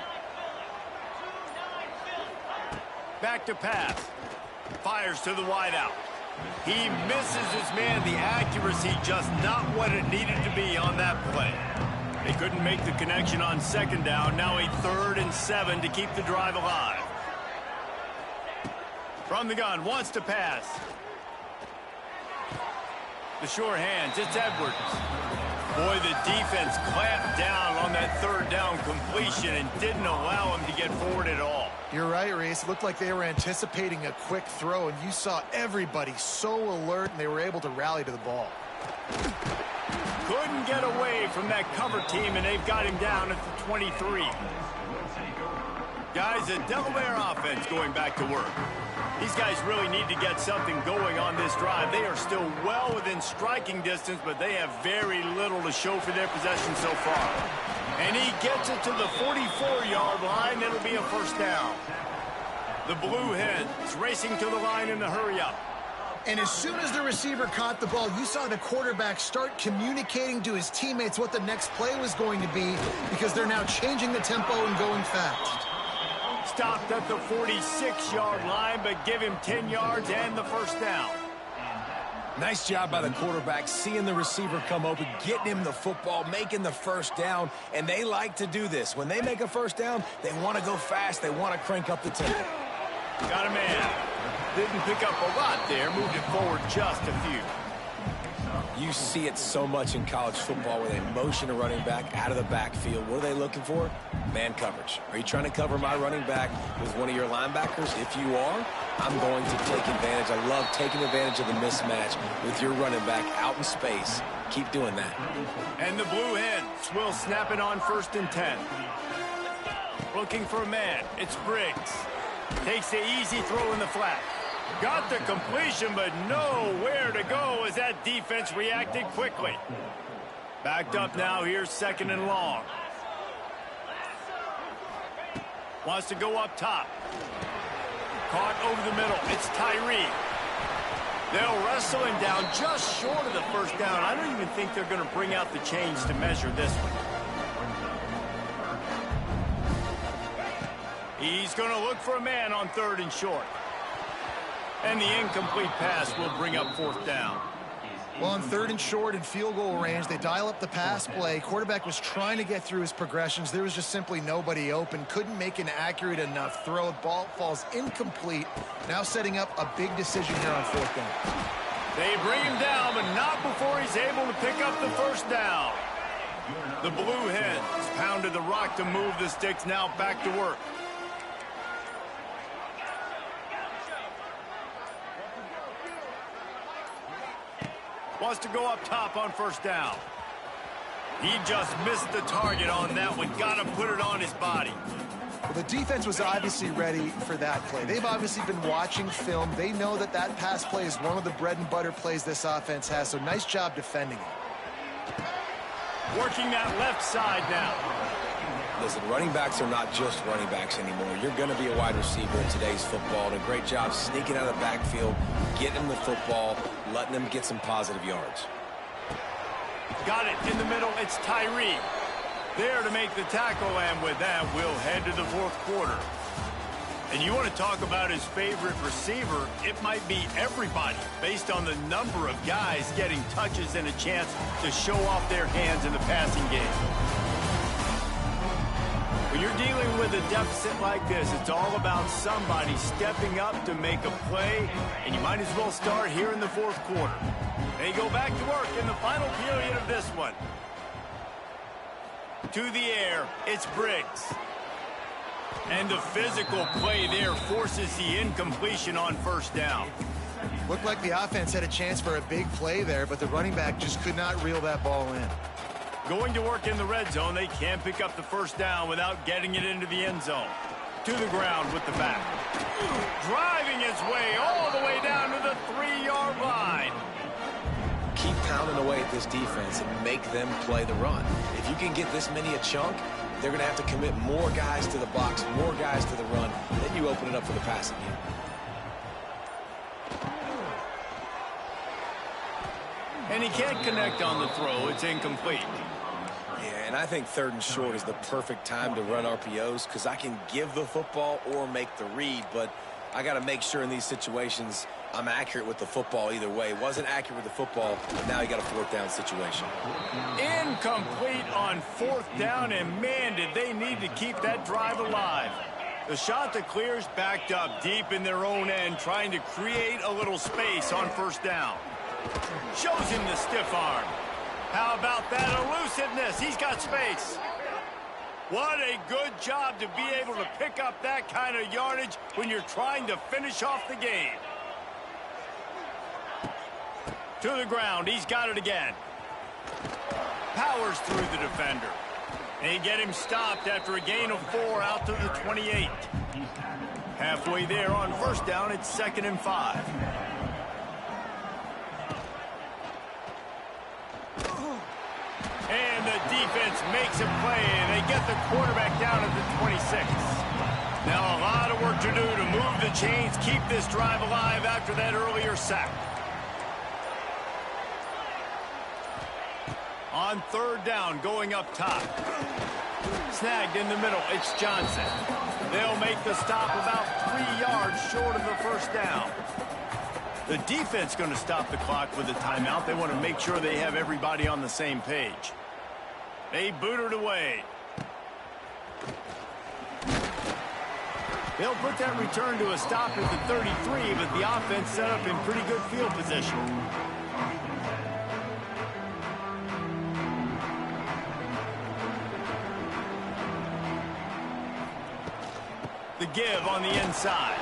Back to pass. Fires to the wideout. He misses his man. The accuracy just not what it needed to be on that play. They couldn't make the connection on 2nd down. Now a 3rd and 7 to keep the drive alive. From the gun, wants to pass. The sure hands, it's Edwards. Boy, the defense clamped down on that third down completion and didn't allow him to get forward at all. You're right, Reese. It looked like they were anticipating a quick throw, and you saw everybody so alert, and they were able to rally to the ball. Couldn't get away from that cover team, and they've got him down at the 23. Guys, the Delaware offense going back to work. These guys really need to get something going on this drive. They are still well within striking distance, but they have very little to show for their possession so far. And he gets it to the 44-yard line. It'll be a first down. The Blue Hens racing to the line in a hurry-up. And as soon as the receiver caught the ball, you saw the quarterback start communicating to his teammates what the next play was going to be, because they're now changing the tempo and going fast. Stopped at the 46-yard line, but give him 10 yards and the first down. Nice job by the quarterback, seeing the receiver come open, getting him the football, making the first down, and they like to do this. When they make a first down, they want to go fast. They want to crank up the tempo. Got a man. Didn't pick up a lot there, moved it forward just a few. You see it so much in college football where they motion a running back out of the backfield. What are they looking for? Man coverage. Are you trying to cover my running back with one of your linebackers? If you are, I'm going to take advantage. I love taking advantage of the mismatch with your running back out in space. Keep doing that. And the Blue Hens will snap it on 1st and 10. Looking for a man. It's Briggs. Takes the easy throw in the flat. Got the completion, but nowhere to go as that defense reacted quickly. Backed up now. Here's 2nd and long. Wants to go up top. Caught over the middle. It's Tyree. They'll wrestle him down just short of the first down. I don't even think they're going to bring out the chains to measure this one. He's going to look for a man on 3rd and short. And the incomplete pass will bring up 4th down. Well, on 3rd and short and field goal range, they dial up the pass play. Quarterback was trying to get through his progressions. There was just simply nobody open. Couldn't make an accurate enough throw. Ball falls incomplete. Now setting up a big decision here on 4th down. They bring him down, but not before he's able to pick up the first down. The Blue Hens pounded the rock to move the sticks. Now back to work. Wants to go up top on 1st down. He just missed the target on that one. Got to put it on his body. Well, the defense was obviously ready for that play. They've obviously been watching film. They know that that pass play is one of the bread and butter plays this offense has, so nice job defending it. Working that left side now. Listen, running backs are not just running backs anymore. You're going to be a wide receiver in today's football, and a great job sneaking out of the backfield, getting them the football, letting them get some positive yards. Got it in the middle. It's Tyree. There to make the tackle, and with that, we'll head to the 4th quarter. And you want to talk about his favorite receiver, it might be everybody, based on the number of guys getting touches and a chance to show off their hands in the passing game. When you're dealing with a deficit like this, it's all about somebody stepping up to make a play, and you might as well start here in the 4th quarter. They go back to work in the final period of this one. To the air, it's Briggs. And the physical play there forces the incompletion on 1st down. Looked like the offense had a chance for a big play there, but the running back just could not reel that ball in. Going to work in the red zone, they can't pick up the first down without getting it into the end zone. To the ground with the back. Driving his way all the way down to the 3-yard line. Keep pounding away at this defense and make them play the run. If you can get this many a chunk, they're going to have to commit more guys to the box, more guys to the run. Then you open it up for the passing game. And he can't connect on the throw. It's incomplete. Yeah, and I think 3rd and short is the perfect time to run RPOs because I can give the football or make the read, but I got to make sure in these situations I'm accurate with the football either way. Wasn't accurate with the football, but now you got a 4th down situation. Incomplete on 4th down, and man, did they need to keep that drive alive. The shot that clears backed up deep in their own end, trying to create a little space on 1st down. Shows him the stiff arm. How about that elusiveness? He's got space. What a good job to be able to pick up that kind of yardage when you're trying to finish off the game. To the ground. He's got it again. Powers through the defender. They get him stopped after a gain of 4 out to the 28. Halfway there on first down, it's 2nd and 5. And the defense makes a play, and they get the quarterback down at the 26. Now a lot of work to do to move the chains, keep this drive alive after that earlier sack. On 3rd down, going up top. Snagged in the middle, it's Johnson. They'll make the stop about 3 yards short of the first down. The defense going to stop the clock with a timeout. They want to make sure they have everybody on the same page. They boot it away. They'll put that return to a stop at the 33, but the offense set up in pretty good field position. The give on the inside.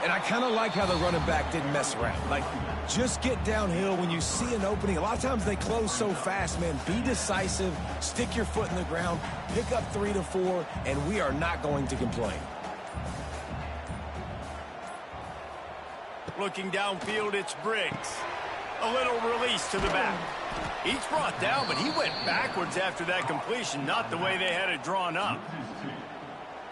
And I kind of like how the running back didn't mess around. Like, just get downhill when you see an opening. A lot of times they close so fast, man. Be decisive, stick your foot in the ground, pick up 3 to 4, and we are not going to complain. Looking downfield, it's Briggs. A little release to the back. He's brought down, but he went backwards after that completion, not the way they had it drawn up.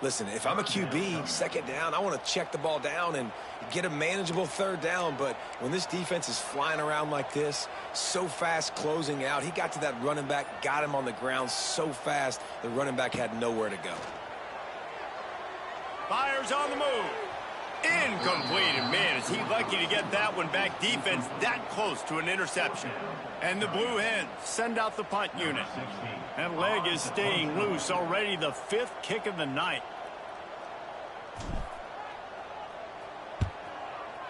Listen, if I'm a QB, 2nd down, I want to check the ball down and get a manageable 3rd down. But when this defense is flying around like this, so fast closing out, he got to that running back, got him on the ground so fast, the running back had nowhere to go. Fires on the move. Incomplete. And man, is he lucky to get that one back. Defense that close to an interception. And the Blue Hens send out the punt unit. That leg is staying loose. Already the 5th kick of the night.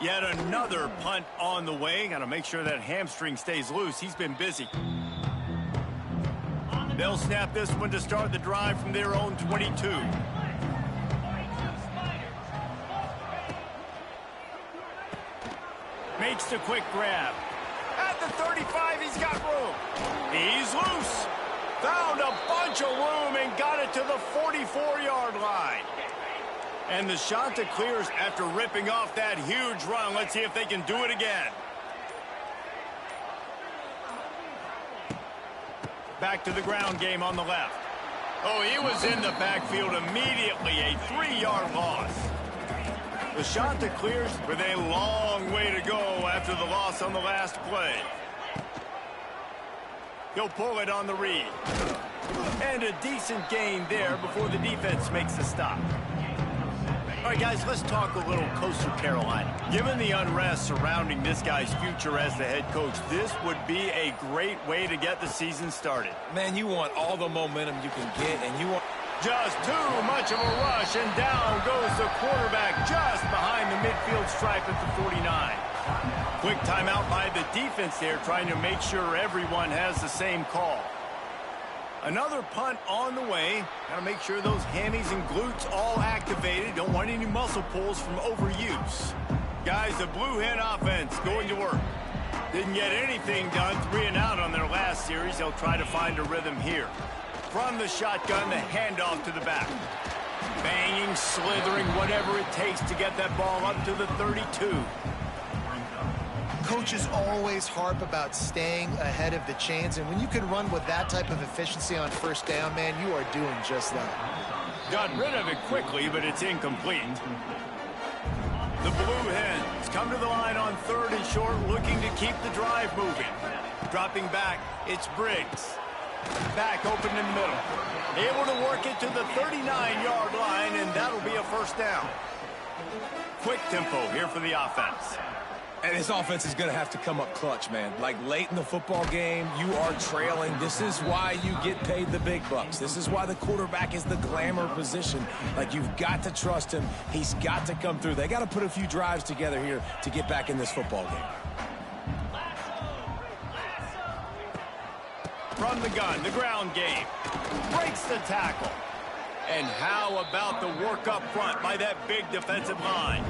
Yet another punt on the way. Got to make sure that hamstring stays loose. He's been busy. They'll snap this one to start the drive from their own 22. Makes the quick grab. At the 35, he's got room. He's loose. Found a bunch of room and got it to the 44-yard line. And the Shanta clears after ripping off that huge run. Let's see if they can do it again. Back to the ground game on the left. Oh, he was in the backfield immediately. A 3-yard loss. The Shanta clears with a long way to go after the loss on the last play. He'll pull it on the read. And a decent gain there before the defense makes the stop. All right, guys, let's talk a little Coastal Carolina. Given the unrest surrounding this guy's future as the head coach, this would be a great way to get the season started. Man, you want all the momentum you can get, and you want... Just too much of a rush, and down goes the quarterback just behind the midfield stripe at the 49. Quick timeout by the defense there, trying to make sure everyone has the same call. Another punt on the way. Got to make sure those hammies and glutes all activated. Don't want any muscle pulls from overuse. Guys, the Blue Hen offense going to work. Didn't get anything done, 3 and out on their last series. They'll try to find a rhythm here. From the shotgun, the handoff to the back. Banging, slithering, whatever it takes to get that ball up to the 32. Coaches always harp about staying ahead of the chains, and when you can run with that type of efficiency on first down, man, you are doing just that. Got rid of it quickly, but it's incomplete. The Blue Hens come to the line on 3rd and short, looking to keep the drive moving. Dropping back, it's Briggs. Back open in the middle. Able to work it to the 39-yard line, and that'll be a first down. Quick tempo here for the offense. And this offense is going to have to come up clutch, man. Like, late in the football game, you are trailing. This is why you get paid the big bucks. This is why the quarterback is the glamour position. Like, you've got to trust him. He's got to come through. They got to put a few drives together here to get back in this football game. from the gun, the ground game. Breaks the tackle. And how about the work up front by that big defensive line?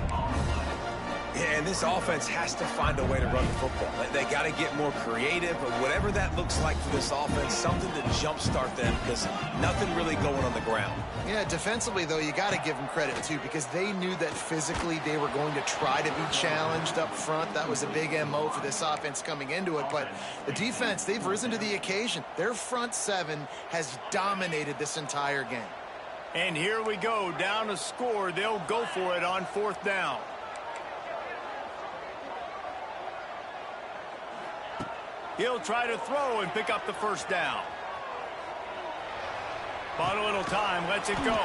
Yeah, and this offense has to find a way to run the football. They got to get more creative, but whatever that looks like for this offense, something to jumpstart them because nothing really going on the ground. Yeah, defensively, though, you got to give them credit, too, because they knew that physically they were going to try to be challenged up front. That was a big MO for this offense coming into it. But the defense, they've risen to the occasion. Their front seven has dominated this entire game. And here we go, down a score. They'll go for it on 4th down. He'll try to throw and pick up the 1st down. Bought a little time, lets it go.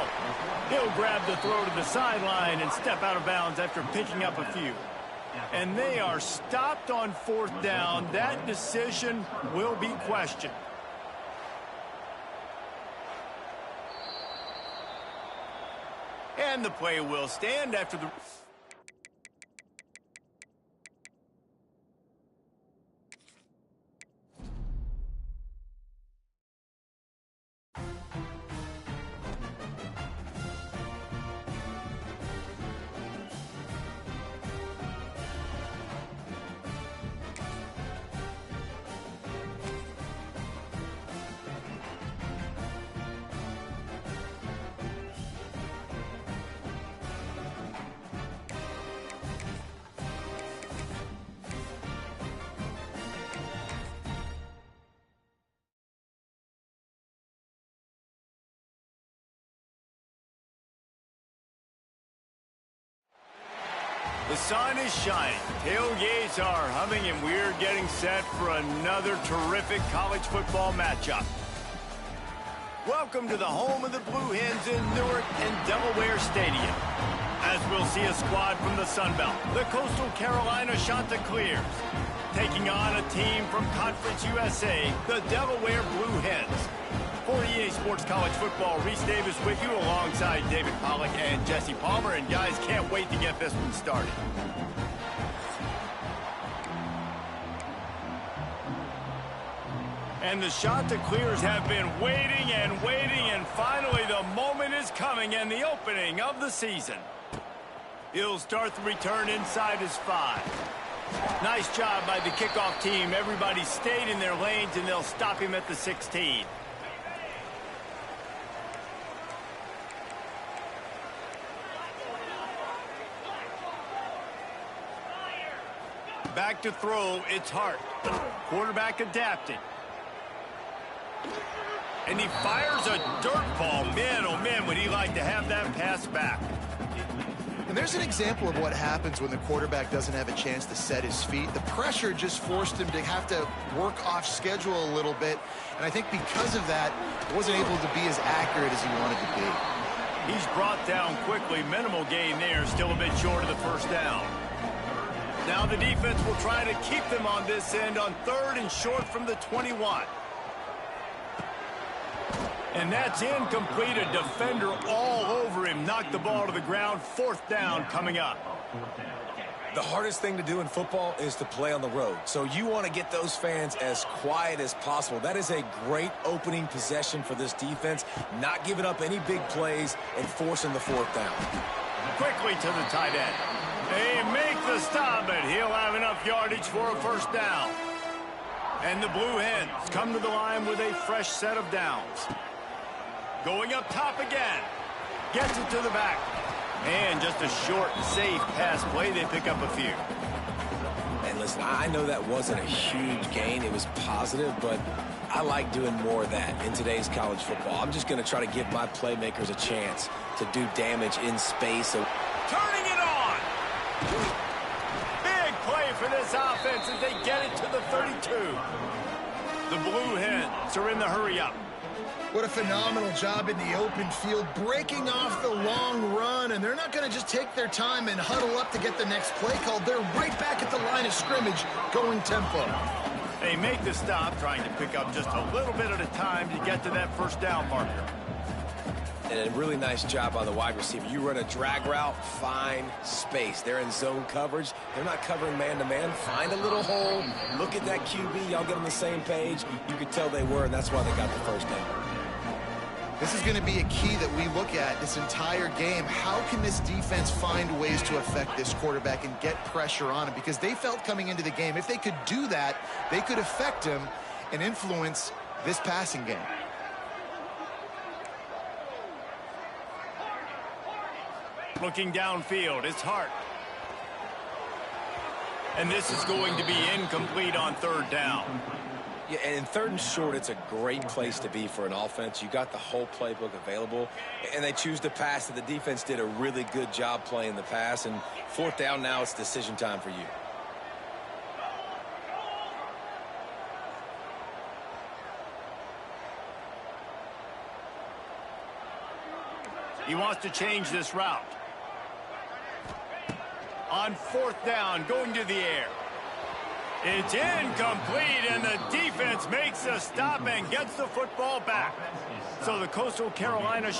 He'll grab the throw to the sideline and step out of bounds after picking up a few. And they are stopped on 4th down. That decision will be questioned. And the play will stand after the... The sun is shining, tailgates are humming, and we're getting set for another terrific college football matchup. Welcome to the home of the Blue Hens in Newark and Delaware Stadium. As we'll see a squad from the Sun Belt, the Coastal Carolina Chanticleers, taking on a team from Conference USA, the Delaware Blue Hens. For EA Sports College Football, Reese Davis with you alongside David Pollack and Jesse Palmer. And guys, can't wait to get this one started. And the Chanticleers have been waiting and waiting, and finally the moment is coming and the opening of the season. He'll start the return inside his 5. Nice job by the kickoff team. Everybody stayed in their lanes, and they'll stop him at the 16. Back to throw, it's Hart. Quarterback adapting. And he fires a dirt ball. Man, oh man, would he like to have that pass back. And there's an example of what happens when the quarterback doesn't have a chance to set his feet. The pressure just forced him to have to work off schedule a little bit. And I think because of that, he wasn't able to be as accurate as he wanted to be. He's brought down quickly. Minimal gain there. Still a bit short of the 1st down. Now the defense will try to keep them on this end on 3rd and short from the 21. And that's incomplete. A defender all over him. Knocked the ball to the ground. 4th down coming up. The hardest thing to do in football is to play on the road. So you want to get those fans as quiet as possible. That is a great opening possession for this defense. Not giving up any big plays and forcing the 4th down. Quickly to the tight end. They make the stop, but he'll have enough yardage for a 1st down. And the Blue Hens come to the line with a fresh set of downs. Going up top again. Gets it to the back. And just a short, safe pass play. They pick up a few. And listen, I know that wasn't a huge gain. It was positive, but I like doing more of that in today's college football. I'm just going to try to give my playmakers a chance to do damage in space. So turning it on. Big play for this offense as they get it to the 32. The Blue Hens are in the hurry-up. What a phenomenal job in the open field, breaking off the long run, and they're not going to just take their time and huddle up to get the next play called. They're right back at the line of scrimmage, going tempo. They make the stop, trying to pick up just a little bit at a time to get to that 1st down marker. And a really nice job by the wide receiver. You run a drag route, find space. They're in zone coverage. They're not covering man-to-man. Find a little hole. Look at that QB. Y'all get on the same page. You could tell they were, and that's why they got the first down. This is going to be a key that we look at this entire game. How can this defense find ways to affect this quarterback and get pressure on him? Because they felt coming into the game, if they could do that, they could affect him and influence this passing game. Looking downfield, it's Hart. And this is going to be incomplete on third down. Yeah, and in third and short, it's a great place to be for an offense. You got the whole playbook available, and they choose to pass. And the defense did a really good job playing the pass. And fourth down now, it's decision time for you. He wants to change this route. On fourth down, going to the air. It's incomplete, and the defense makes a stop and gets the football back. So the Coastal Carolina...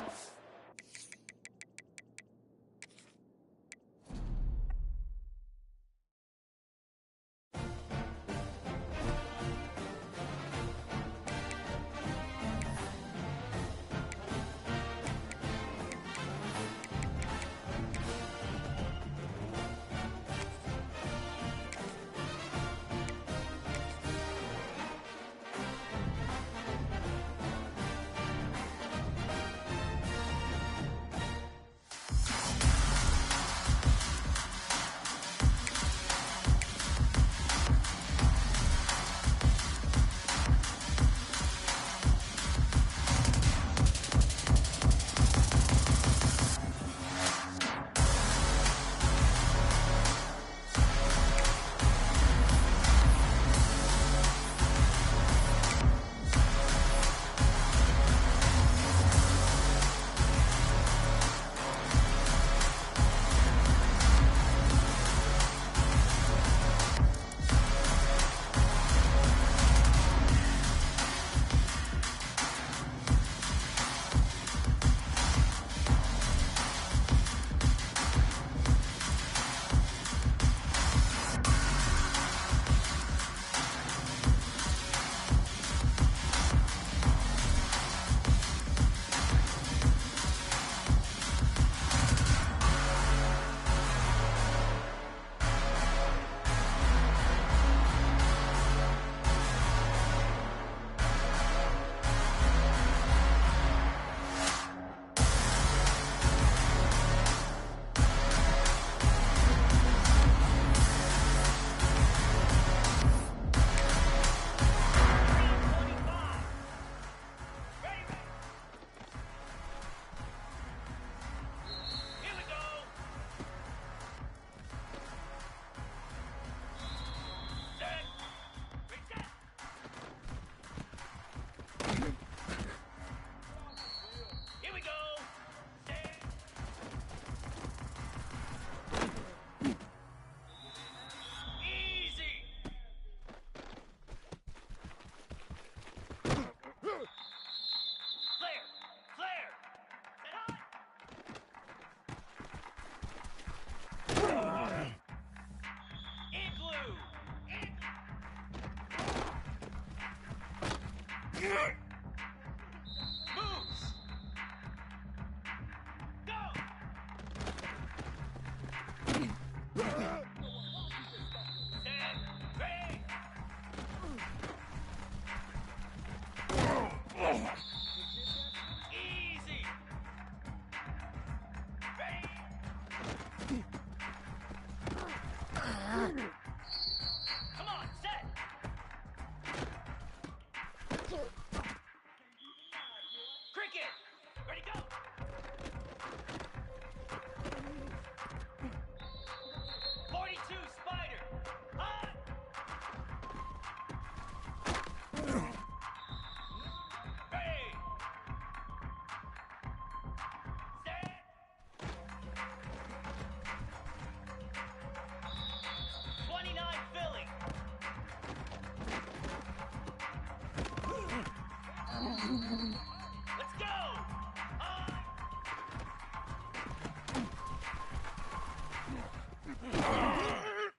Pound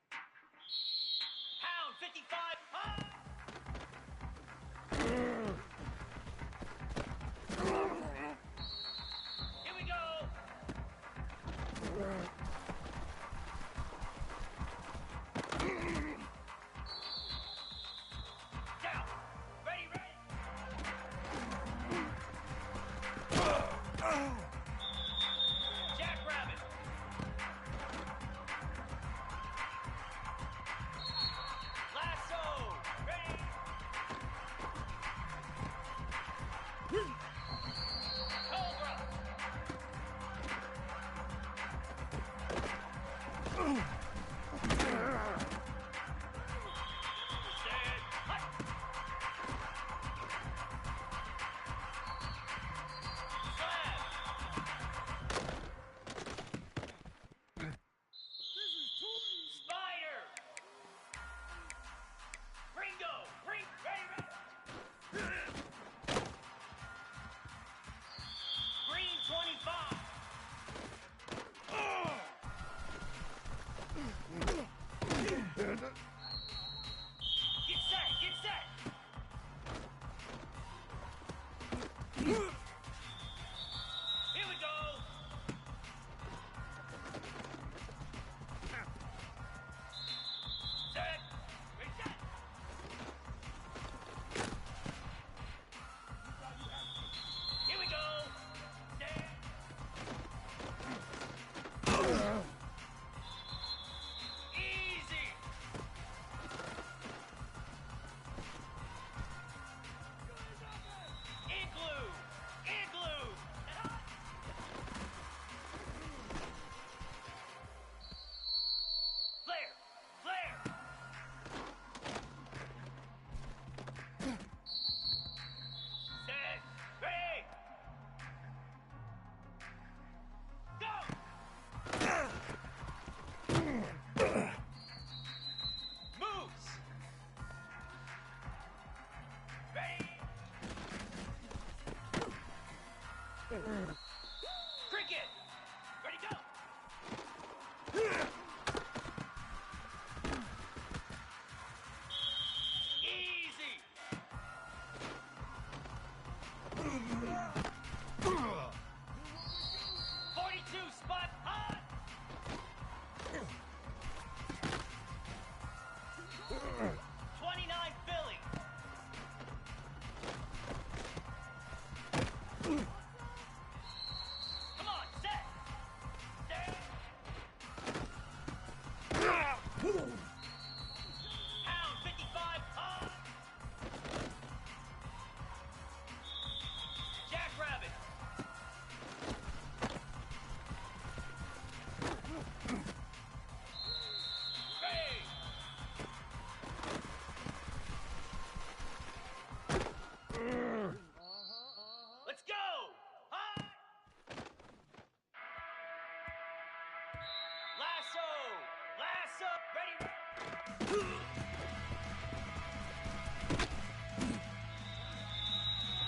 55. Here we go. Down. Ready, ready. Jackrabbit. Lasso. Ready. Cobra. Set. Hut. Slab. Spider. Ringo. Ring. Ready, ready. Green 25. Get set, get set. Here we go. Set. Reset. Here we go. Set. Easy. Igloo. Igloo. Flare. Flare. Set. Ready. Go. Moves. Ready. Cricket. Ready, go. Easy. 42 spot hot. 29 Philly. Come on, set. Set. Pound 55 hot. Jackrabbit. Ready. Let's go. Hot. Lasso. Lasso. Ready.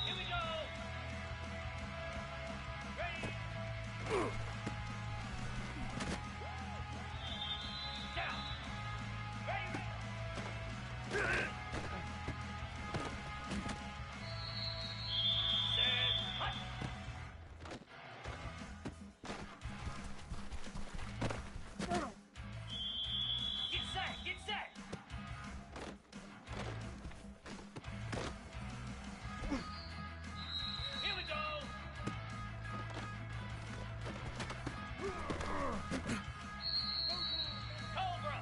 Here we go. Ready. Down. Ready. Set. Hut. Get set. Get set. Here we go. Cobra.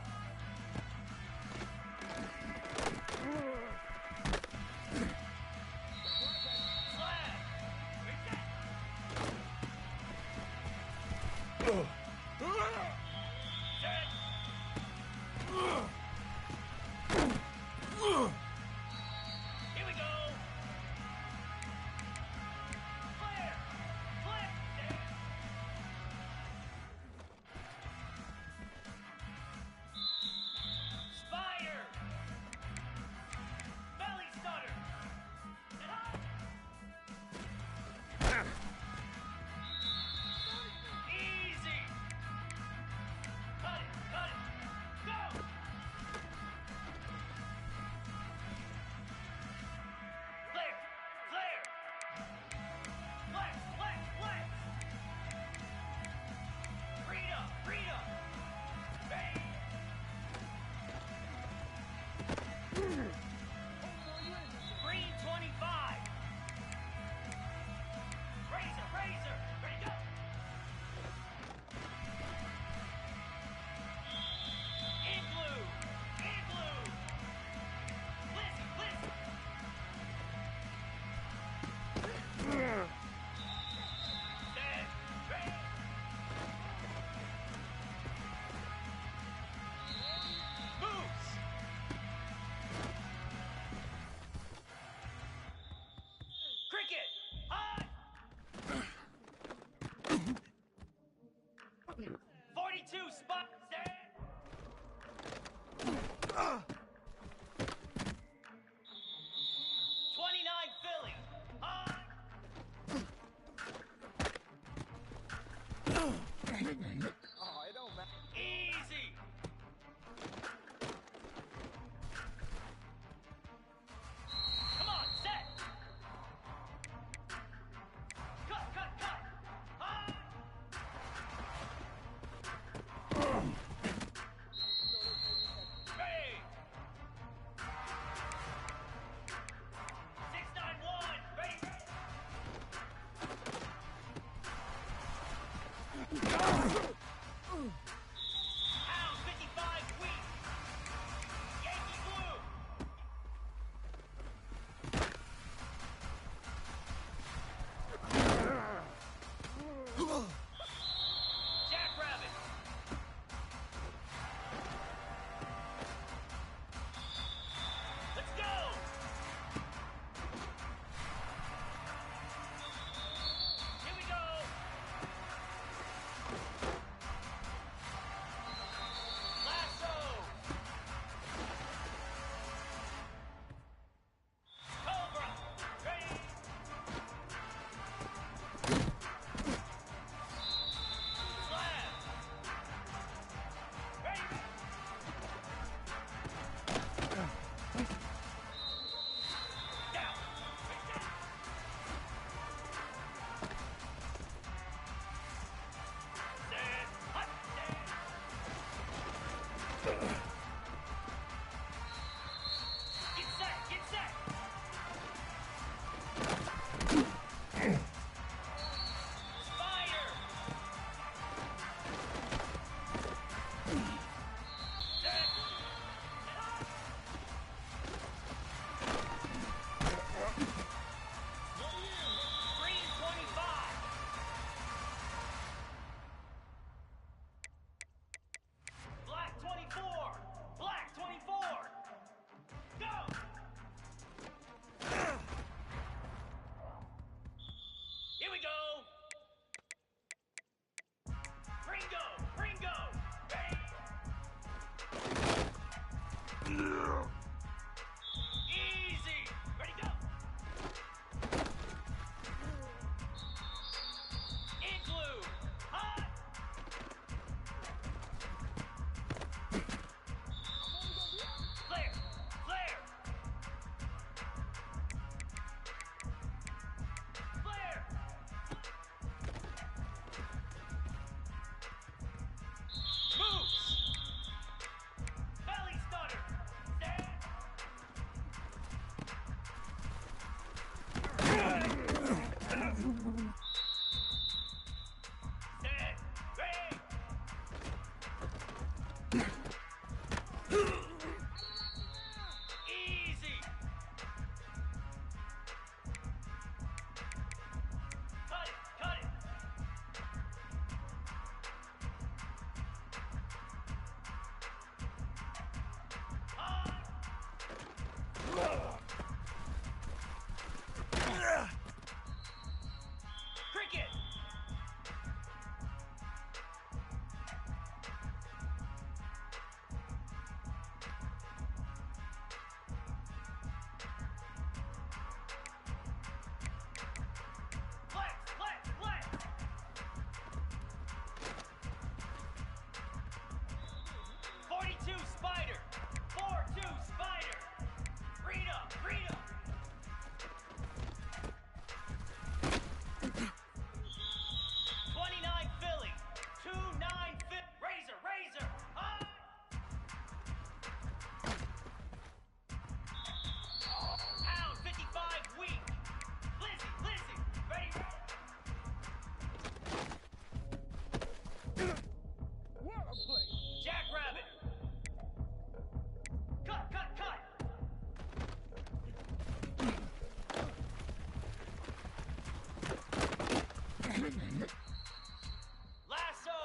Slab. Reset. Set. Get set, get set. Spider. Set. Green 25. Black 24. Black 24. Go. Here we go. Gringo, gringo. Bang. Easy. Ready, go. Igloo. Hot. Flare, flare. Flare. Moose. Belly stutter. Stand. Stand. Ready. Easy. Cut it, cut it. On. Cricket. Flex, flex, flex. 42 spider. 4-2 spider. Rita, Rita. 29 Philly. 2-9 Philly. Razor, razor. High. Pound 55 weak. Lizzie, Lizzie. Ready, ready. Jackrabbit. Cut, cut, cut. Lasso.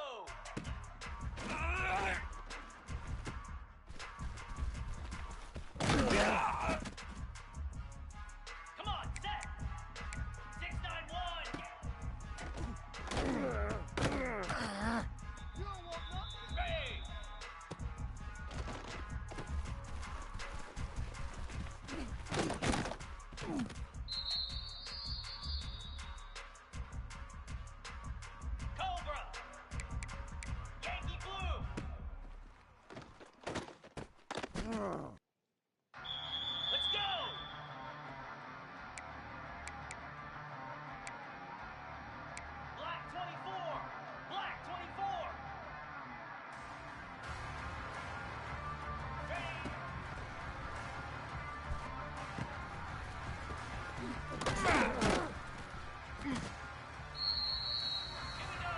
Come on, set. 691. Ready. Cobra. Yankee Blue. Let's go. Black 24. Black 24. Ready. Here we go.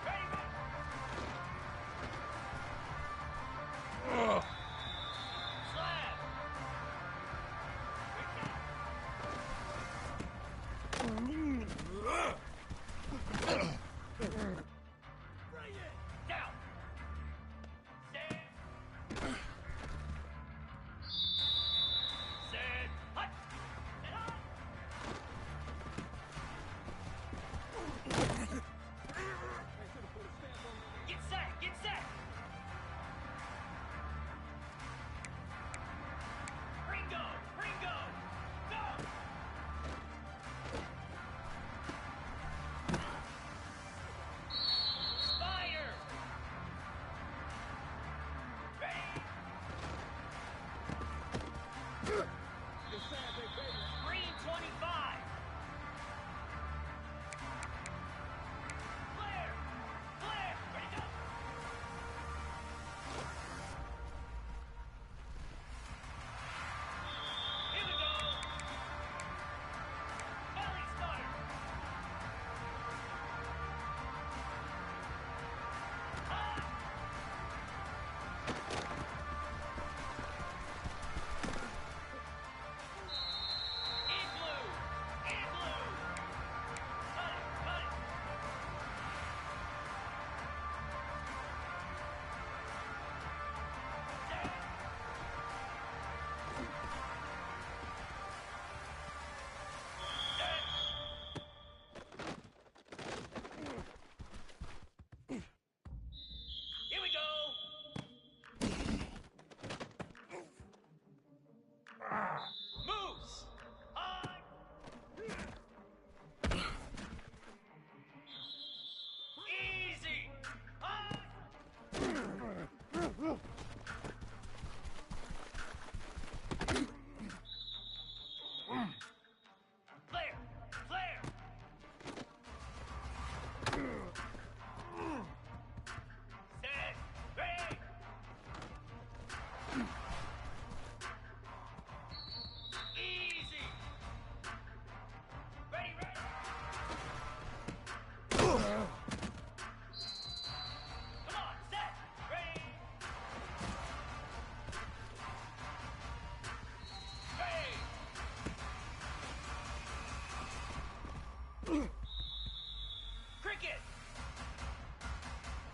Ready, ready. Easy. Ready, ready. Come on, set. Ready. Ready. Cricket.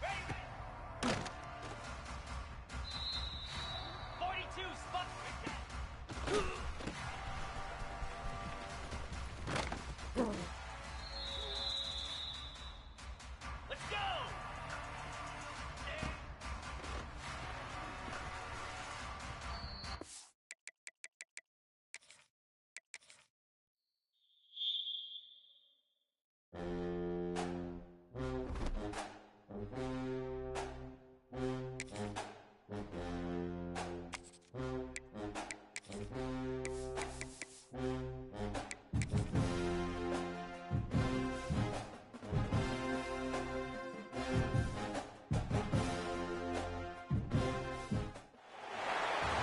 Ready, ready. 42 spot. Let's go.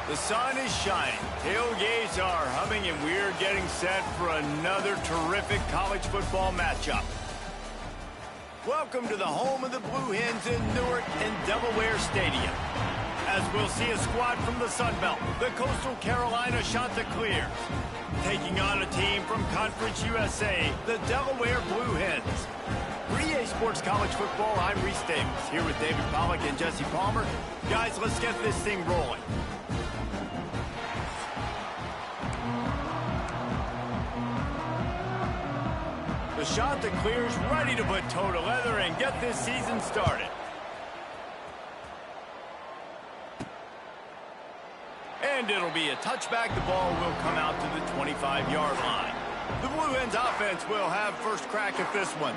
The sun is shining, tailgates are humming, and we're getting set for another terrific college football matchup. Welcome to the home of the Blue Hens in Newark and Delaware Stadium. As we'll see a squad from the Sun Belt, the Coastal Carolina Chanticleers, taking on a team from Conference USA, the Delaware Blue Hens. For EA Sports College Football, I'm Reese Davis, here with David Pollack and Jesse Palmer. Guys, let's get this thing rolling. The Chanticleers ready to put toe to leather and get this season started. And it'll be a touchback. The ball will come out to the 25-yard line. The Blue Hens offense will have first crack at this one.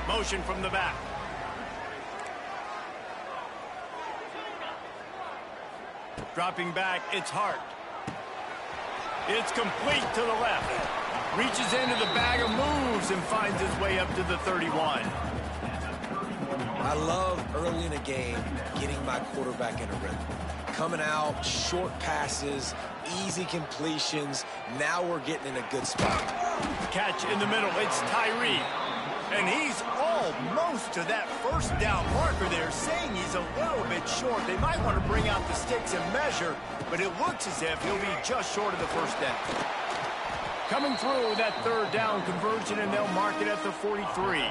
Motion from the back. Dropping back, it's Hart. It's complete to the left. Reaches into the bag of moves and finds his way up to the 31. I love early in a game getting my quarterback in a rhythm. Coming out, short passes, easy completions. Now we're getting in a good spot. Catch in the middle, it's Tyree. And he's almost to that first down marker there, saying he's a little bit short. They might want to bring out the sticks and measure, but it looks as if he'll be just short of the first down. Coming through that third down conversion, and they'll mark it at the 43.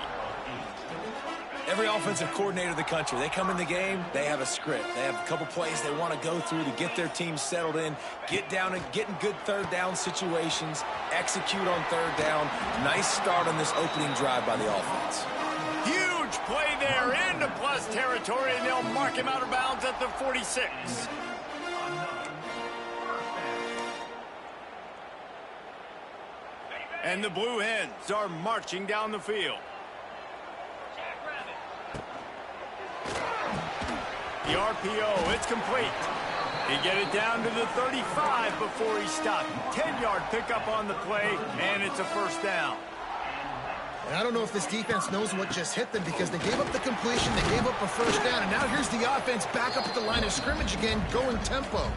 Every offensive coordinator in the country, they come in the game, they have a script. They have a couple plays they want to go through to get their team settled in, get down and get in good third down situations, execute on third down. Nice start on this opening drive by the offense. Huge play there into plus territory, and they'll mark him out of bounds at the 46. And the Blue Hens are marching down the field. The RPO, it's complete. He get it down to the 35 before he stopped. 10-yard pickup on the play, and it's a first down. And I don't know if this defense knows what just hit them, because they gave up the completion, they gave up a first down, and now here's the offense back up at the line of scrimmage again, going tempo.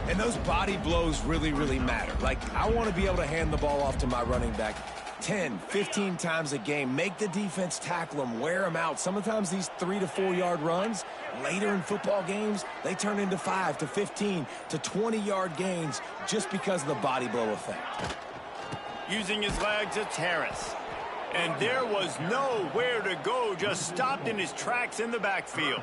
And those body blows really, really matter. Like, I want to be able to hand the ball off to my running back 10, 15 times a game. Make the defense tackle them, wear them out. Sometimes these 3 to 4 yard runs, later in football games, they turn into 5 to 15 to 20-yard gains just because of the body blow effect. Using his legs, it's Harris. And there was nowhere to go, just stopped in his tracks in the backfield.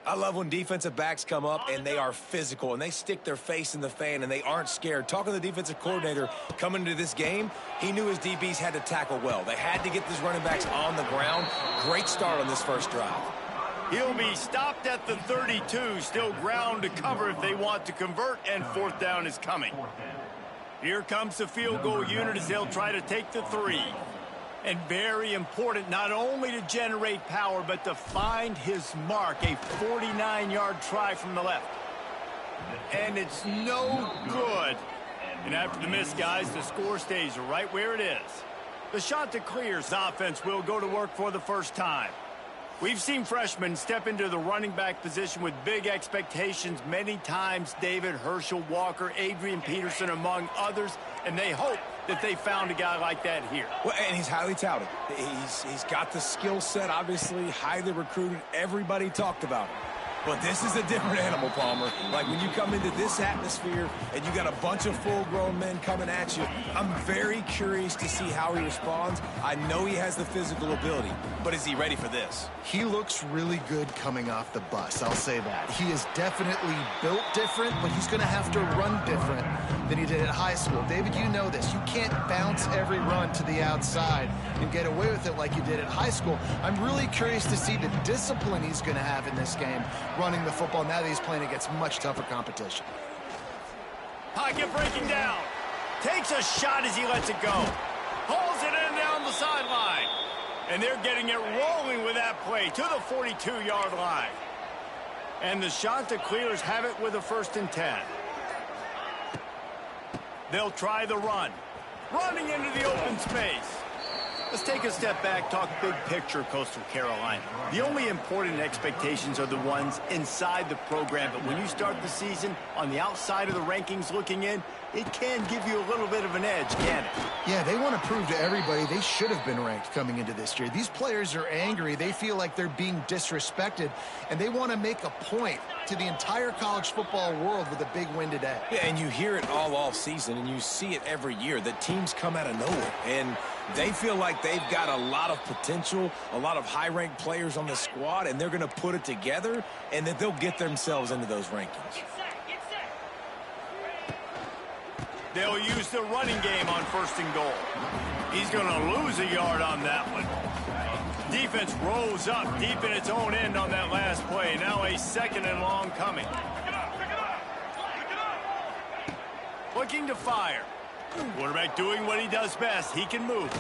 I love when defensive backs come up and they are physical and they stick their face in the fan and they aren't scared. Talking to the defensive coordinator coming into this game, he knew his DBs had to tackle well. They had to get these running backs on the ground. Great start on this first drive. He'll be stopped at the 32, still ground to cover if they want to convert, and fourth down is coming. Here comes the field goal unit as they'll try to take the 3. And very important, not only to generate power, but to find his mark. A 49-yard try from the left. And it's no good. And after the miss, guys, the score stays right where it is. The shot to clear's offense will go to work for the first time. We've seen freshmen step into the running back position with big expectations many times. David, Herschel, Walker, Adrian Peterson, among others. And they hope that they found a guy like that here. Well, and he's highly touted. He's got the skill set, obviously, highly recruited. Everybody talked about him. But this is a different animal, Palmer. Like when you come into this atmosphere and you got a bunch of full-grown men coming at you, I'm very curious to see how he responds. I know he has the physical ability, but is he ready for this? He looks really good coming off the bus, I'll say that. He is definitely built different, but he's going to have to run different than he did at high school. David, you know this. You can't bounce every run to the outside and get away with it like you did at high school. I'm really curious to see the discipline he's going to have in this game running the football now that he's playing against much tougher competition. Pocket breaking down. Takes a shot as he lets it go. Pulls it in down the sideline. And they're getting it rolling with that play to the 42-yard line. And the shot to clears have it with a 1st and 10. They'll try the run. Running into the open space. Let's take a step back, talk big picture Coastal Carolina. The only important expectations are the ones inside the program, but when you start the season on the outside of the rankings looking in, it can give you a little bit of an edge, can it? Yeah, they want to prove to everybody they should have been ranked coming into this year. These players are angry. They feel like they're being disrespected, and they want to make a point to the entire college football world with a big win today. Yeah, and you hear it all off season, and you see it every year. The teams come out of nowhere, and they feel like they've got a lot of potential, a lot of high-ranked players on the squad, and they're going to put it together, and that they'll get themselves into those rankings. They'll use the running game on 1st and goal. He's going to lose a yard on that one. Defense rolls up deep in its own end on that last play. Now a 2nd and long coming. Looking to fire. Quarterback doing what he does best. He can move.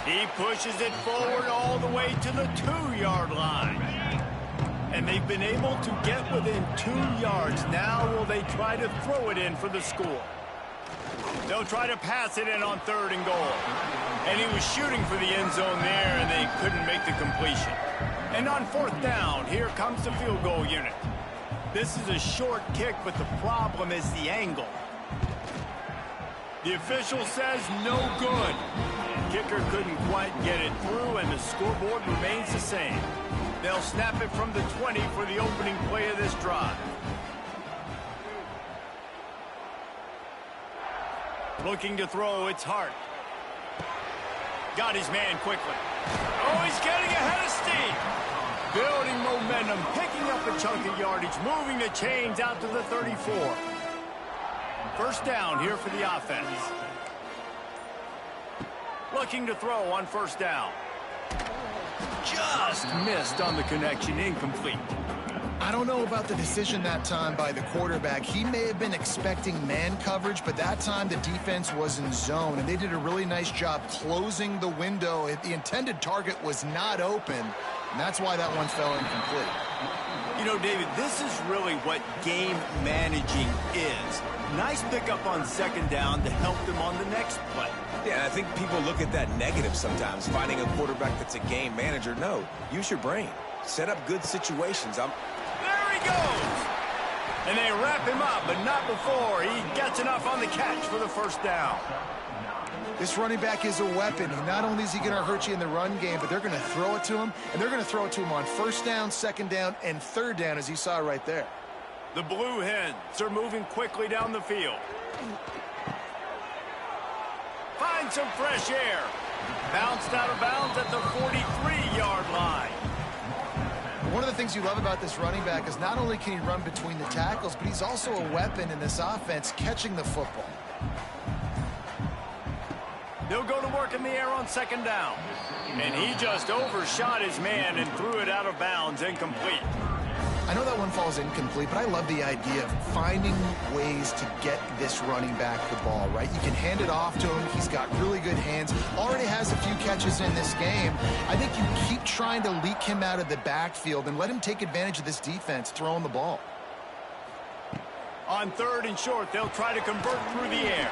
He pushes it forward all the way to the 2-yard line. And they've been able to get within 2 yards. Now will they try to throw it in for the score? They'll try to pass it in on 3rd and goal. And he was shooting for the end zone there, and they couldn't make the completion. And on 4th down, here comes the field goal unit. This is a short kick, but the problem is the angle. The official says no good. Kicker couldn't quite get it through, and the scoreboard remains the same. They'll snap it from the 20 for the opening play of this drive. Looking to throw, it's Hart. Got his man quickly. Oh, he's getting ahead of steam. Building momentum, picking up a chunk of yardage, moving the chains out to the 34. 1st down here for the offense. Looking to throw on 1st down. Just missed on the connection, incomplete. I don't know about the decision that time by the quarterback. He may have been expecting man coverage, but that time the defense was in zone, and they did a really nice job closing the window. The intended target was not open, and that's why that one fell incomplete. You know, David, this is really what game managing is. Nice pickup on 2nd down to help them on the next play. Yeah, I think people look at that negative sometimes, finding a quarterback that's a game manager. No, use your brain. Set up good situations. There he goes! And they wrap him up, but not before he gets enough on the catch for the 1st down. This running back is a weapon. Not only is he going to hurt you in the run game, but they're going to throw it to him, and they're going to throw it to him on 1st down, 2nd down, and 3rd down, as you saw right there. The Blue Hens are moving quickly down the field. Find some fresh air. Bounced out of bounds at the 43-yard line. One of the things you love about this running back is not only can he run between the tackles, but he's also a weapon in this offense catching the football. They'll go to work in the air on second down. And he just overshot his man and threw it out of bounds, incomplete. I know that one falls incomplete, but I love the idea of finding ways to get this running back the ball, right? You can hand it off to him. He's got really good hands. Already has a few catches in this game. I think you keep trying to leak him out of the backfield and let him take advantage of this defense throwing the ball. On third and short, they'll try to convert through the air.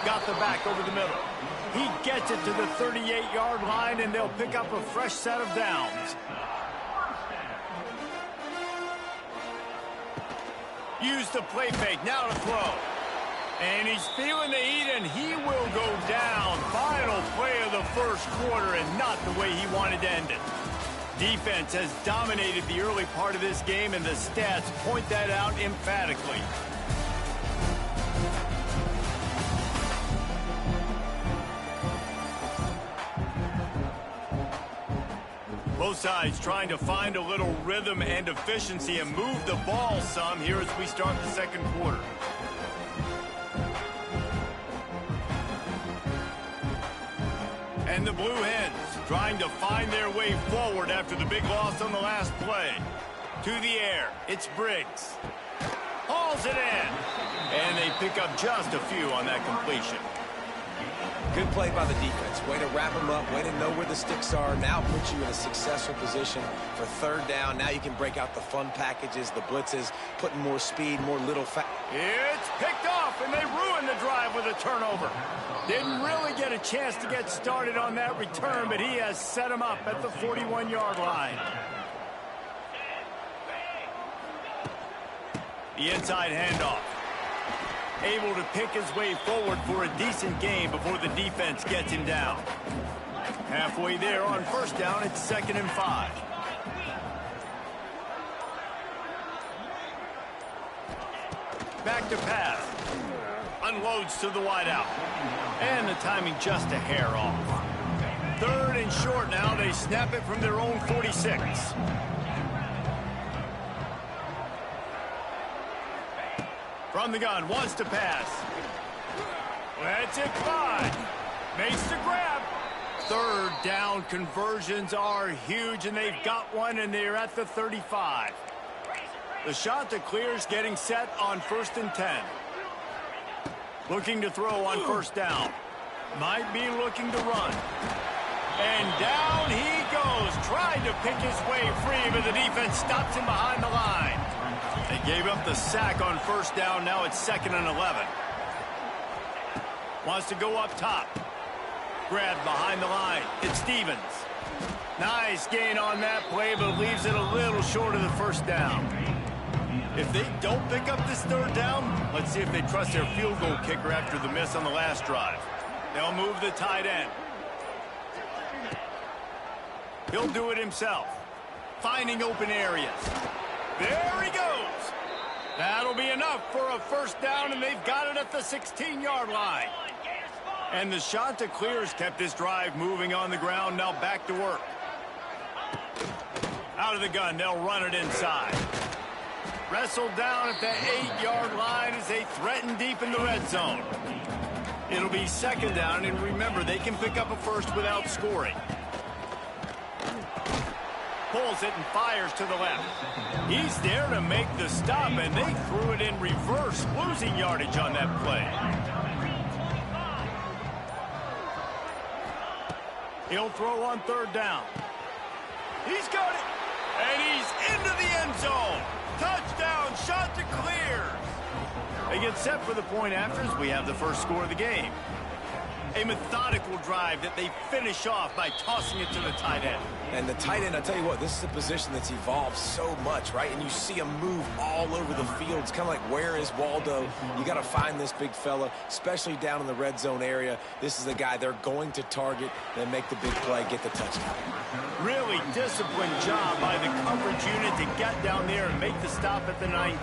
Got the back over the middle. He gets it to the 38-yard line, and they'll pick up a fresh set of downs. Use the play fake, now to throw. And he's feeling the heat, and he will go down. Final play of the first quarter, and not the way he wanted to end it. Defense has dominated the early part of this game, and the stats point that out emphatically. Both sides trying to find a little rhythm and efficiency and move the ball some here as we start the second quarter. And the Blue Hens trying to find their way forward after the big loss on the last play. To the air, it's Briggs. Hauls it in. And they pick up just a few on that completion. Good play by the defense. Way to wrap them up. Way to know where the sticks are. Now put you in a successful position for third down. Now you can break out the fun packages, the blitzes, putting more speed, more little fat. It's picked off, and they ruined the drive with a turnover. Didn't really get a chance to get started on that return, but he has set him up at the 41-yard line. The inside handoff. Able to pick his way forward for a decent gain before the defense gets him down. Halfway there on first down, it's 2nd and 5. Back to pass. Unloads to the wideout. And the timing just a hair off. 3rd and short now. They snap it from their own 46. From the gun, wants to pass. Lets it fly. Makes the grab. 3rd down conversions are huge, and they've got one, and they're at the 35. The shot that clears getting set on 1st and 10. Looking to throw on first down. Might be looking to run. And down he goes. Tried to pick his way free, but the defense stops him behind the line. They gave up the sack on first down. Now it's 2nd and 11. Wants to go up top. Grabbed behind the line. It's Stevens. Nice gain on that play, but leaves it a little short of the first down. If they don't pick up this 3rd down, let's see if they trust their field goal kicker after the miss on the last drive. They'll move the tight end. He'll do it himself. Finding open areas. There he goes. That'll be enough for a first down, and they've got it at the 16-yard line. And the shot to clear has kept this drive moving on the ground. Now back to work. Out of the gun, they'll run it inside. Wrestled down at the 8-yard line as they threaten deep in the red zone. It'll be 2nd down, and remember, they can pick up a first without scoring. Pulls it and fires to the left. He's there to make the stop, and they threw it in reverse, losing yardage on that play. He'll throw on 3rd down. He's got it, and he's into the end zone. Touchdown, shot to clear. They get set for the point after as we have the first score of the game. A methodical drive that they finish off by tossing it to the tight end. And the tight end, I tell you what, this is a position that's evolved so much, right? And you see him move all over the field. It's kind of like, where is Waldo? You got to find this big fella, especially down in the red zone area. This is the guy they're going to target, then make the big play, get the touchdown. Really disciplined job by the coverage unit to get down there and make the stop at the 19.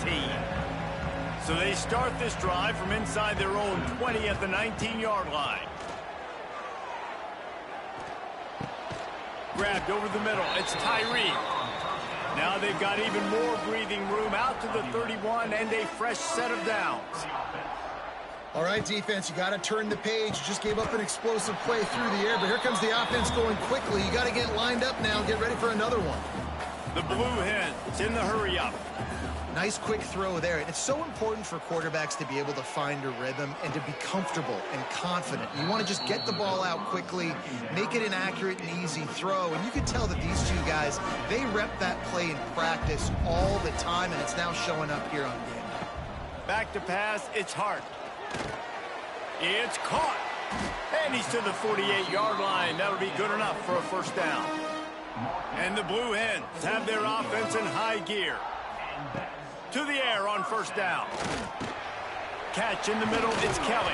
So they start this drive from inside their own 20 at the 19-yard line. Grabbed over the middle. It's Tyree. Now they've got even more breathing room out to the 31 and a fresh set of downs. All right, defense, you got to turn the page. You just gave up an explosive play through the air, but here comes the offense going quickly. You got to get lined up now, get ready for another one. The Blue Hens in the hurry up. Nice quick throw there. It's so important for quarterbacks to be able to find a rhythm and to be comfortable and confident. You want to just get the ball out quickly, make it an accurate and easy throw. And you can tell that these two guys, they rep that play in practice all the time, and it's now showing up here on game. Back to pass, it's Hart. It's caught. And he's to the 48-yard line. That'll be good enough for a first down. And the Blue Hens have their offense in high gear. To the air on first down. Catch in the middle, it's Kelly.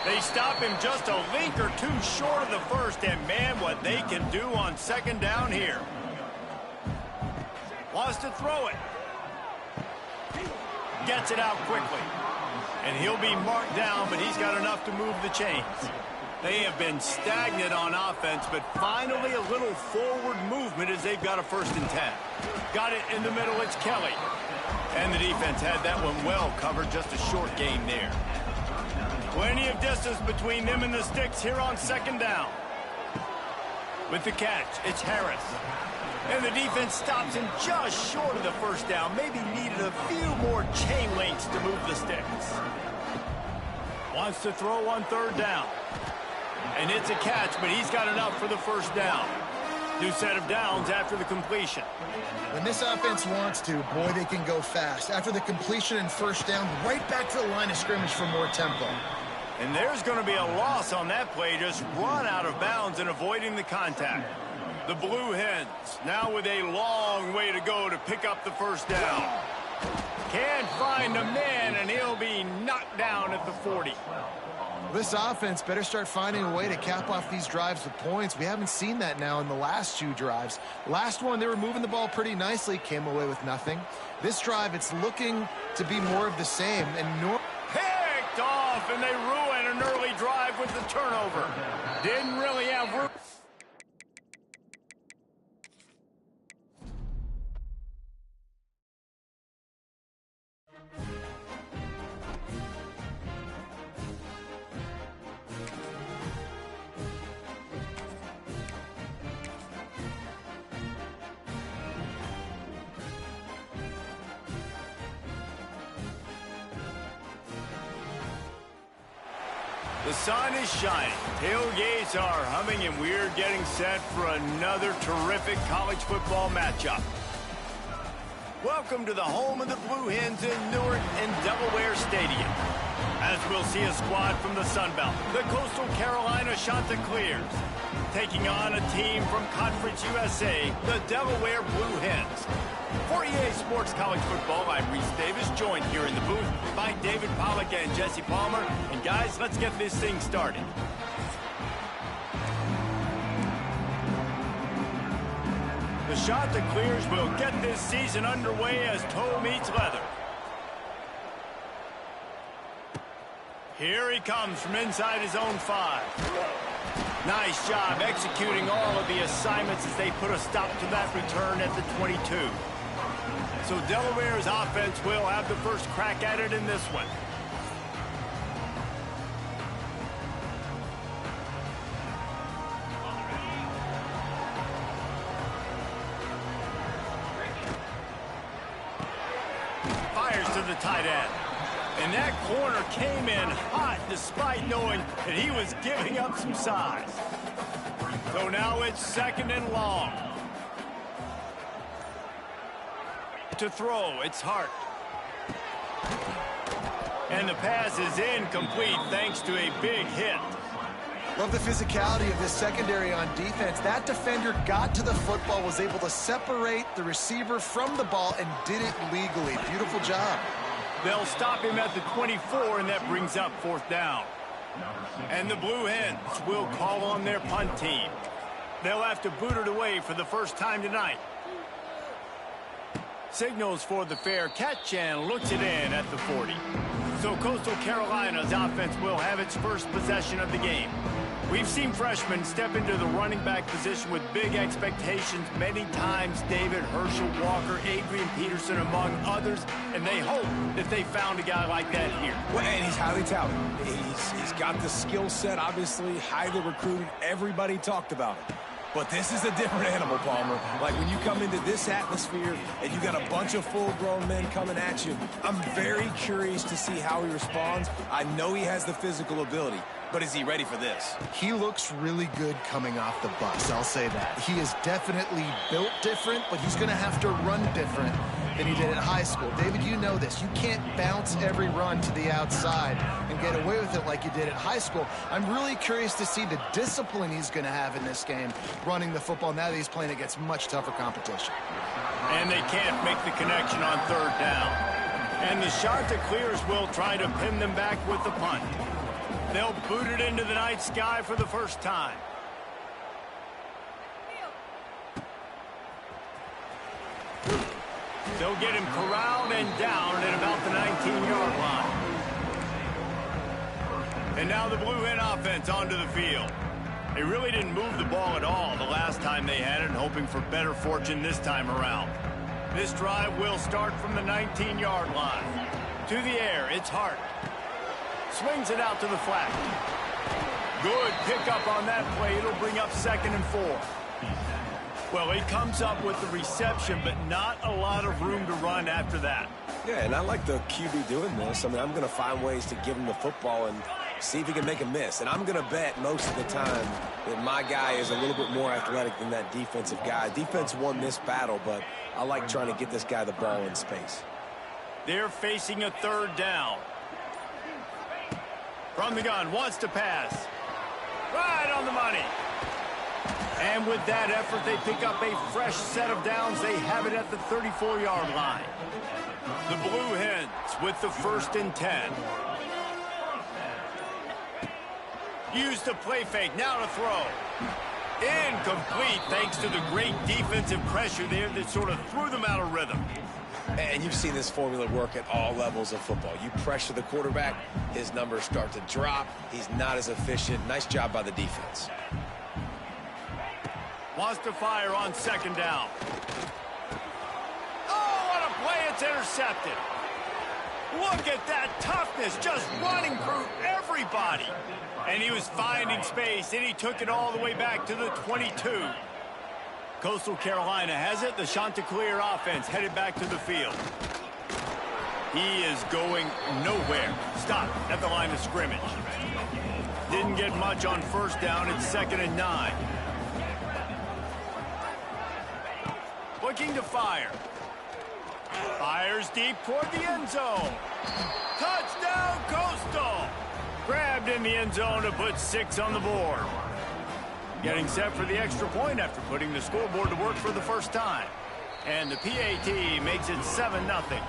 They stop him just a link or two short of the first, and man, what they can do on second down here. Wants to throw it. Gets it out quickly. And he'll be marked down, but he's got enough to move the chains. They have been stagnant on offense, but finally a little forward movement as they've got a 1st and 10. Got it in the middle, it's Kelly. And the defense had that one well covered, just a short gain there. Plenty of distance between them and the sticks here on second down. With the catch, it's Harris. And the defense stops him just short of the first down. Maybe needed a few more chain links to move the sticks. Wants to throw on 3rd down. And it's a catch, but he's got enough for the first down. New set of downs after the completion. When this offense wants to, boy, they can go fast. After the completion and first down, right back to the line of scrimmage for more tempo. And there's going to be a loss on that play, just run out of bounds and avoiding the contact. The Blue Hens now with a long way to go to pick up the first down. Can't find a man, and he'll be knocked down at the 40. This offense better start finding a way to cap off these drives with points. We haven't seen that now in the last 2 drives. Last one, they were moving the ball pretty nicely, came away with nothing. This drive, it's looking to be more of the same. And picked off, and they ruin an early drive with the turnover. Didn't really have room. The sun is shining, tailgates are humming, and we're getting set for another terrific college football matchup. Welcome to the home of the Blue Hens in Newark and Delaware Stadium. As we'll see a squad from the Sun Belt, the Coastal Carolina Chanticleers, taking on a team from Conference USA, the Delaware Blue Hens. For EA Sports College Football, I'm Reese Davis, joined here in the booth by David Pollack and Jesse Palmer. And guys, let's get this thing started. The Chanticleers will get this season underway as toe meets leather. Here he comes from inside his own 5. Nice job executing all of the assignments as they put a stop to that return at the 22. So Delaware's offense will have the first crack at it in this one. Fires to the tight end. And that corner came in hot despite knowing that he was giving up some size. So now it's 2nd and long. To throw, it's Hart. And the pass is incomplete thanks to a big hit. love the physicality of this secondary on defense. That defender got to the football, was able to separate the receiver from the ball, and did it legally. Beautiful job. They'll stop him at the 24, and that brings up 4th down. And the Blue Hens will call on their punt team. They'll have to boot it away for the first time tonight. Signals for the fair catch and looks it in at the 40. So Coastal Carolina's offense will have its first possession of the game. We've seen freshmen step into the running back position with big expectations many times. David, Herschel, Walker, Adrian Peterson, among others, and they hope that they found a guy like that here. Well, and he's highly talented. He's got the skill set, obviously, highly recruited. Everybody talked about it. But this is a different animal, Palmer. Like, when you come into this atmosphere and you got a bunch of full-grown men coming at you, I'm very curious to see how he responds. I know he has the physical ability, but is he ready for this? He looks really good coming off the bus, I'll say that. He is definitely built different, but he's going to have to run different than he did in high school. David, you know this. You can't bounce every run to the outside and get away with it like you did at high school. I'm really curious to see the discipline he's going to have in this game running the football now that he's playing against much tougher competition. And they can't make the connection on third down. And the Chanticleers will try to pin them back with the punt. They'll boot it into the night sky for the first time. They'll get him corralled and down at about the 19-yard line. And now the Blue Hen offense onto the field. They really didn't move the ball at all the last time they had it, hoping for better fortune this time around. This drive will start from the 19-yard line. To the air, it's Hart. Swings it out to the flat. Good pickup on that play. It'll bring up 2nd and 4. Well, he comes up with the reception, but not a lot of room to run after that. Yeah, and I like the QB doing this. I mean, I'm going to find ways to give him the football and see if he can make a miss. And I'm going to bet most of the time that my guy is a little bit more athletic than that defensive guy. Defense won this battle, but I like trying to get this guy the ball in space. They're facing a 3rd down. From the gun, wants to pass. Right on the money. And with that effort, they pick up a fresh set of downs. They have it at the 34-yard line. The Blue Hens with the 1st and 10. Use the play fake, now to throw. Incomplete thanks to the great defensive pressure there that sort of threw them out of rhythm. And you've seen this formula work at all levels of football. You pressure the quarterback, his numbers start to drop. He's not as efficient. Nice job by the defense. Wants to fire on 2nd down. Oh, what a play. It's intercepted. Look at that toughness, just running through everybody. And he was finding space, and he took it all the way back to the 22. Coastal Carolina has it. The Chanticleer offense headed back to the field. He is going nowhere. Stop at the line of scrimmage. Didn't get much on 1st down. It's 2nd and 9. Looking to fire. Fires deep toward the end zone. Touchdown, Coastal! Grabbed in the end zone to put 6 on the board. Getting set for the extra point after putting the scoreboard to work for the first time. And the PAT makes it 7-0.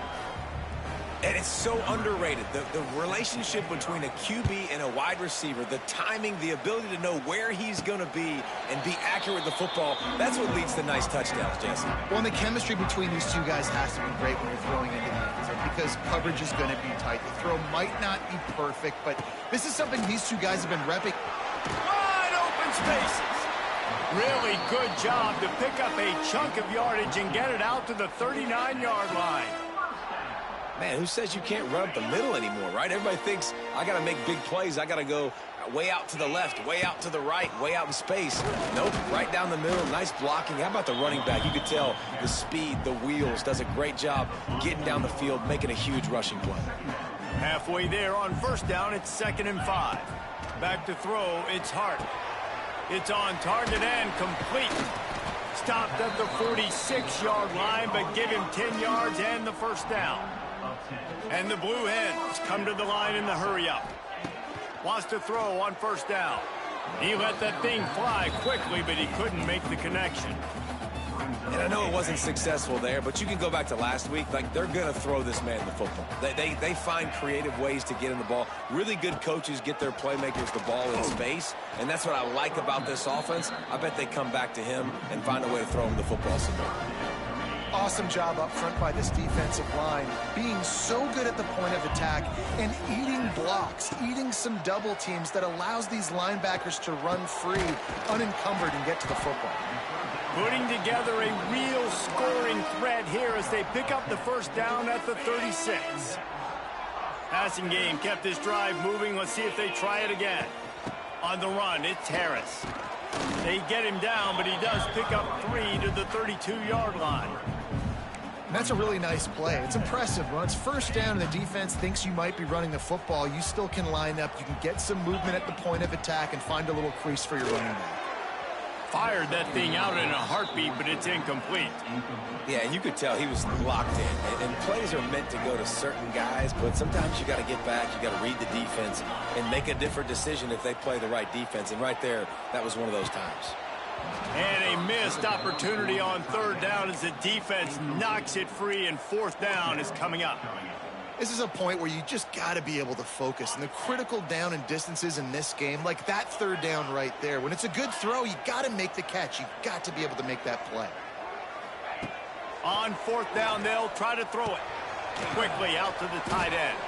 And it's so underrated. The relationship between a QB and a wide receiver, the timing, the ability to know where he's going to be and be accurate with the football, that's what leads to nice touchdowns, Jesse. Well, and the chemistry between these two guys has to be great when you're throwing into the end zone because coverage is going to be tight. The throw might not be perfect, but this is something these two guys have been repping. Wide open spaces. Really good job to pick up a chunk of yardage and get it out to the 39-yard line. Man, who says you can't run up the middle anymore, right? Everybody thinks I got to make big plays. I got to go way out to the left, way out to the right, way out in space. Nope, right down the middle. Nice blocking. How about the running back? You could tell the speed, the wheels, does a great job getting down the field, making a huge rushing play. Halfway there on 1st down, it's 2nd and 5. Back to throw, it's Hart. It's on target and complete. Stopped at the 46-yard line, but give him 10 yards and the 1st down. And the Blue Hens come to the line in the hurry-up. Wants to throw on 1st down. He let that thing fly quickly, but he couldn't make the connection. And I know it wasn't successful there, but you can go back to last week. Like, they're going to throw this man the football. They find creative ways to get in the ball. Really good coaches get their playmakers the ball in space, and that's what I like about this offense. I bet they come back to him and find a way to throw him the football some more. Awesome job up front by this defensive line, being so good at the point of attack and eating blocks, eating some double teams that allows these linebackers to run free, unencumbered, and get to the football. Putting together a real scoring threat here as they pick up the first down at the 36. Passing game kept this drive moving. Let's see if they try it again. On the run, it's Harris. They get him down, but he does pick up 3 to the 32-yard line. And that's a really nice play. It's impressive. When it's first down and the defense thinks you might be running the football, you still can line up. You can get some movement at the point of attack and find a little crease for your running back. Fired that thing out in a heartbeat, but it's incomplete. Yeah, and you could tell he was locked in. And plays are meant to go to certain guys, but sometimes you got to get back, you got to read the defense, and make a different decision if they play the right defense. And right there, that was one of those times. And a missed opportunity on third down as the defense knocks it free, and fourth down is coming up. This is a point where you just got to be able to focus. And the critical down and distances in this game, like that third down right there, when it's a good throw, you got to make the catch. You got to be able to make that play. On fourth down, they'll try to throw it quickly out to the tight end.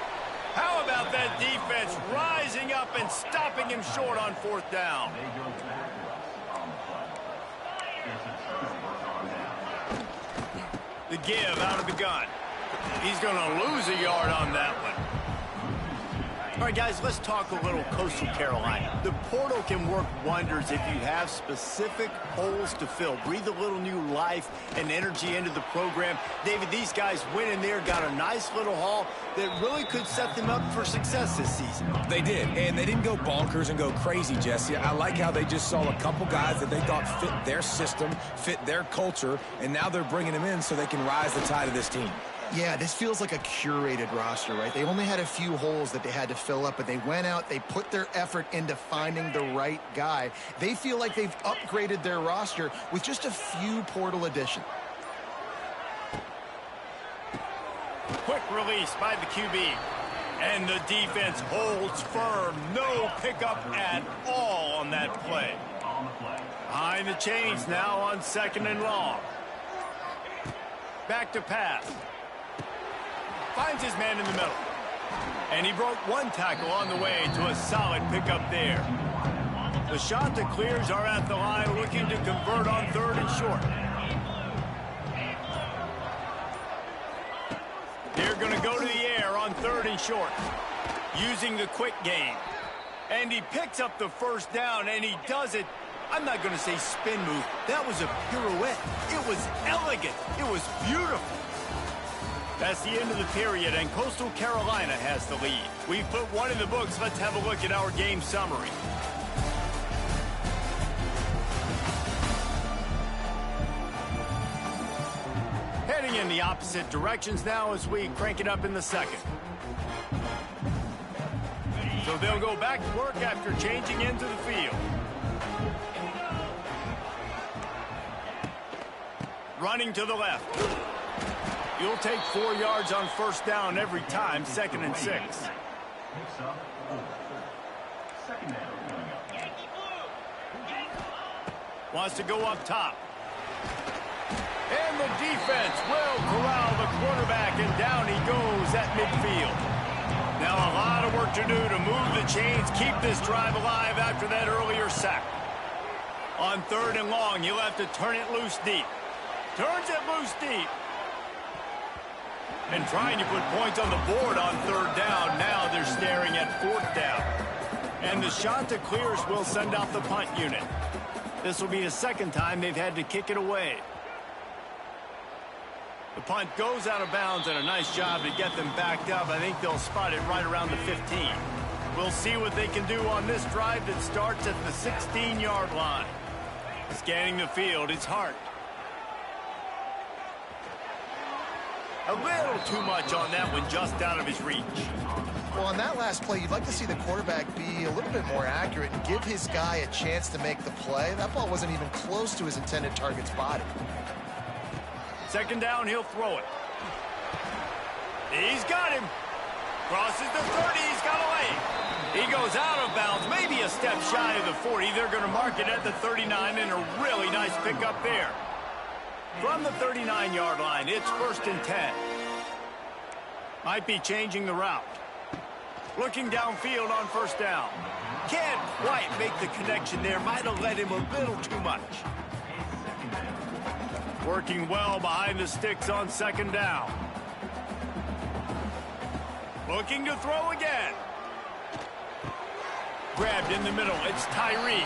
How about that defense rising up and stopping him short on fourth down? The give out of the gun. He's going to lose a yard on that one. All right, guys, let's talk a little Coastal Carolina. The portal can work wonders if you have specific holes to fill. Breathe a little new life and energy into the program. David, these guys went in there, got a nice little haul that really could set them up for success this season. They did, and they didn't go bonkers and go crazy, Jesse. I like how they just saw a couple guys that they thought fit their system, fit their culture, and now they're bringing them in so they can rise the tide of this team. Yeah, this feels like a curated roster, right? They only had a few holes that they had to fill up, but they went out, they put their effort into finding the right guy. They feel like they've upgraded their roster with just a few portal additions. Quick release by the QB. And the defense holds firm. No pickup at all on that play. Behind the chains now on second and long. Back to pass. Finds his man in the middle. And he broke one tackle on the way to a solid pickup there. The shot that clears are at the line looking to convert on third and short. They're going to go to the air on third and short. Using the quick game. And he picks up the first down, and he does it. I'm not going to say spin move. That was a pirouette. It was elegant. It was beautiful. That's the end of the period, and Coastal Carolina has the lead. We've put one in the books. Let's have a look at our game summary. Heading in the opposite directions now as we crank it up in the second. So they'll go back to work after changing into the field. Running to the left. You'll take 4 yards on first down every time, 2nd and 6. Wants to go up top. And the defense will corral the quarterback, and down he goes at midfield. Now a lot of work to do to move the chains, keep this drive alive after that earlier sack. On third and long, he'll have to turn it loose deep. Turns it loose deep. And trying to put points on the board on third down. Now they're staring at fourth down. And the shot that clears will send out the punt unit. This will be the second time they've had to kick it away. The punt goes out of bounds, and a nice job to get them backed up. I think they'll spot it right around the 15. We'll see what they can do on this drive that starts at the 16-yard line. Scanning the field, it's Hart. A little too much on that one, just out of his reach. Well, on that last play, you'd like to see the quarterback be a little bit more accurate and give his guy a chance to make the play. That ball wasn't even close to his intended target's body. Second down, he'll throw it. He's got him. Crosses the 30, he's got a lane. He goes out of bounds, maybe a step shy of the 40. They're going to mark it at the 39, and a really nice pickup there. From the 39-yard line, it's 1st and 10. Might be changing the route. Looking downfield on 1st down. Can't quite make the connection there. Might have led him a little too much. Working well behind the sticks on 2nd down. Looking to throw again. Grabbed in the middle. It's Tyree.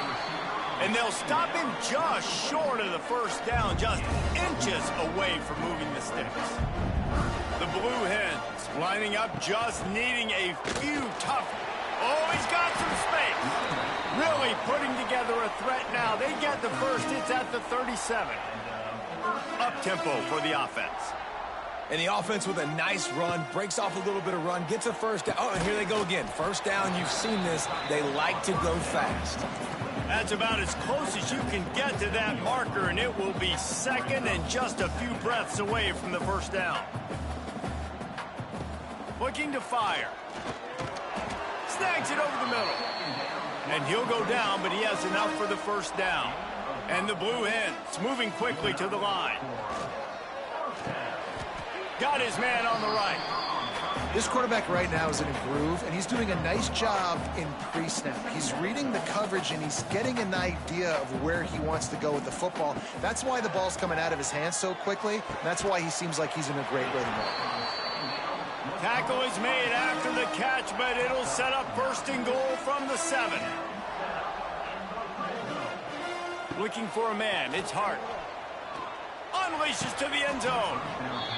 And they'll stop him just short of the 1st down, just inches away from moving the sticks. The Blue Hens lining up, just needing a few tough. Oh, he's got some space. Really putting together a threat now. They get the first. It's at the 37. Up-tempo for the offense. And the offense with a nice run, breaks off a little bit of run, gets a 1st down. Oh, and here they go again. 1st down, you've seen this. They like to go fast. That's about as close as you can get to that marker, and it will be 2nd and just a few breaths away from the 1st down. Looking to fire. Snags it over the middle. And he'll go down, but he has enough for the 1st down. And the Blue Hens moving quickly to the line. Got his man on the right. This quarterback right now is in a groove, and he's doing a nice job in pre-snap. He's reading the coverage, and he's getting an idea of where he wants to go with the football. That's why the ball's coming out of his hands so quickly, and that's why he seems like he's in a great rhythm. Tackle is made after the catch, but it'll set up 1st and goal from the 7. Looking for a man. It's Hart. Unleashes to the end zone.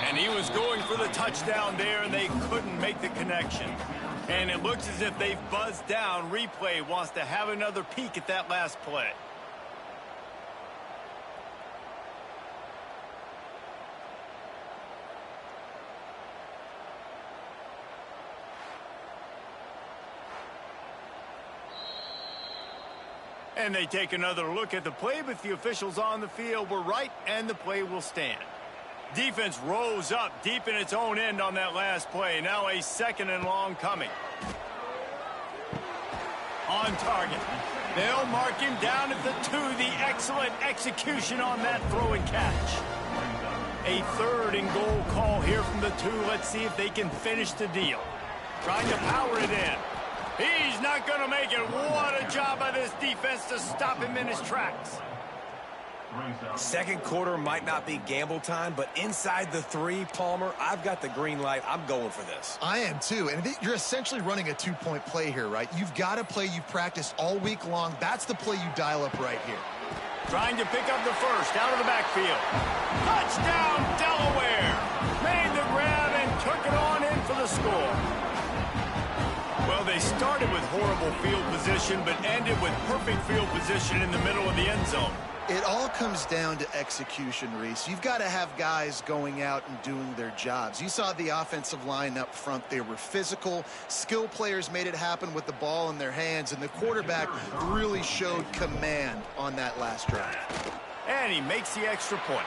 And he was going for the touchdown there, and they couldn't make the connection. And it looks as if they've buzzed down. Replay wants to have another peek at that last play. And they take another look at the play, but the officials on the field were right, and the play will stand. Defense rose up deep in its own end on that last play. Now a 2nd and long coming. On target. They'll mark him down at the 2. The excellent execution on that throw and catch. A 3rd and goal call here from the 2. Let's see if they can finish the deal. Trying to power it in. He's not going to make it. What a job by this defense to stop him in his tracks. 2nd quarter might not be gamble time, but inside the 3, Palmer, I've got the green light. I'm going for this. I am too, and you're essentially running a 2-point play here, right? You've got a play you've practiced all week long. That's the play you dial up right here. Trying to pick up the 1st out of the backfield. Touchdown, Delaware. Made the grab and took it on in for the score. Well, they started with horrible field position, but ended with perfect field position in the middle of the end zone. It all comes down to execution, Reese. You've got to have guys going out and doing their jobs. You saw the offensive line up front. They were physical. Skill players made it happen with the ball in their hands, and the quarterback really showed command on that last drive. And he makes the extra point.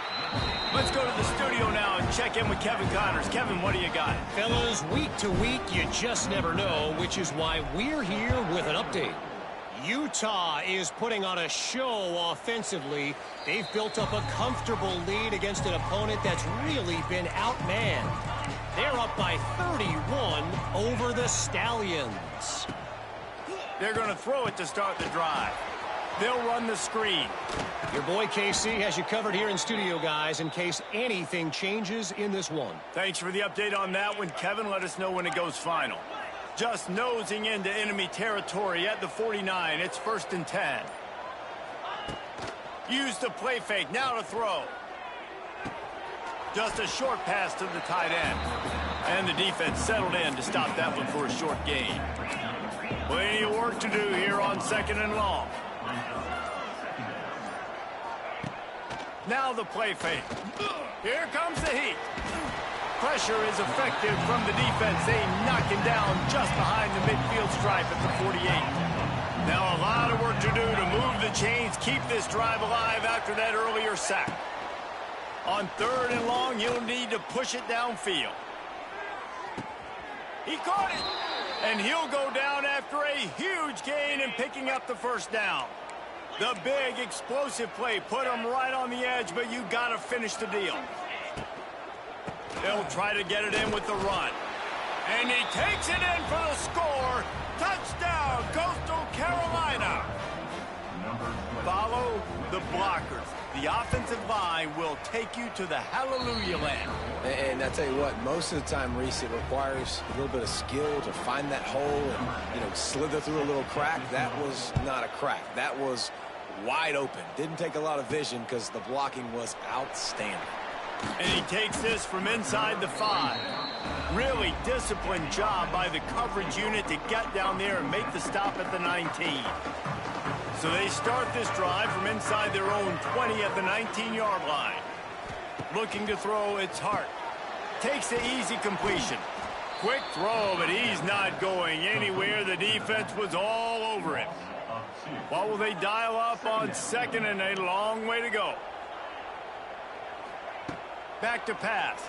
Let's go to the studio now and check in with Kevin Connors. Kevin, what do you got? Fellas, week to week, you just never know, which is why we're here with an update. Utah is putting on a show offensively. They've built up a comfortable lead against an opponent that's really been outmanned. They're up by 31 over the Stallions. They're going to throw it to start the drive. They'll run the screen. Your boy KC has you covered here in studio, guys, in case anything changes in this one. Thanks for the update on that one, Kevin. Let us know when it goes final. Just nosing into enemy territory at the 49. It's 1st and 10. Use the play fake. Now to throw. Just a short pass to the tight end. And the defense settled in to stop that one for a short gain. Plenty of work to do here on 2nd and long. Now the play fake. Here comes the heat. Pressure is effective from the defense. They knock him down just behind the midfield stripe at the 48. Now a lot of work to do to move the chains, keep this drive alive after that earlier sack. On 3rd and long, you'll need to push it downfield. He caught it, and he'll go down after a huge gain and picking up the 1st down. The big explosive play put him right on the edge, but you got to finish the deal. They'll try to get it in with the run. And he takes it in for the score. Touchdown, Coastal Carolina. Follow the blockers. The offensive line will take you to the hallelujah land. And I tell you what, most of the time, Reese, it requires a little bit of skill to find that hole and, slither through a little crack. That was not a crack. That was wide open. Didn't take a lot of vision because the blocking was outstanding. And he takes this from inside the 5. Really disciplined job by the coverage unit to get down there and make the stop at the 19. So they start this drive from inside their own 20 at the 19-yard line. Looking to throw, it's Hart. Takes the easy completion. Quick throw, but he's not going anywhere. The defense was all over him. What will they dial up on second and a long way to go? Back to pass.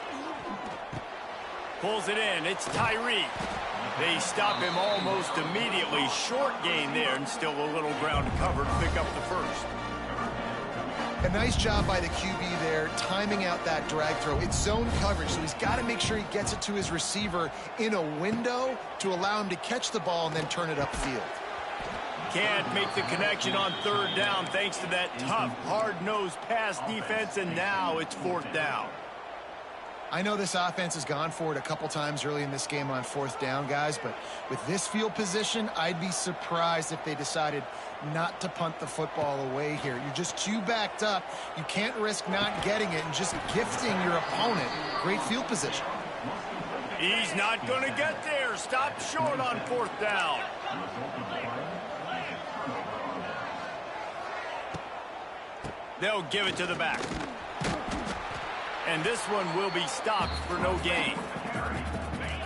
Pulls it in. It's Tyree. They stop him almost immediately. Short gain there, and still a little ground to cover to pick up the first. A nice job by the QB there, timing out that drag throw. It's zone coverage, so he's got to make sure he gets it to his receiver in a window to allow him to catch the ball and then turn it upfield. Can't make the connection on third down thanks to that tough, hard-nosed pass defense, and now it's fourth down. I know this offense has gone for it a couple times early in this game on fourth down, guys, but with this field position, I'd be surprised if they decided not to punt the football away here. You're just too backed up. You can't risk not getting it and just gifting your opponent great field position. He's not going to get there. Stop short on fourth down. They'll give it to the back. And this one will be stopped for no gain.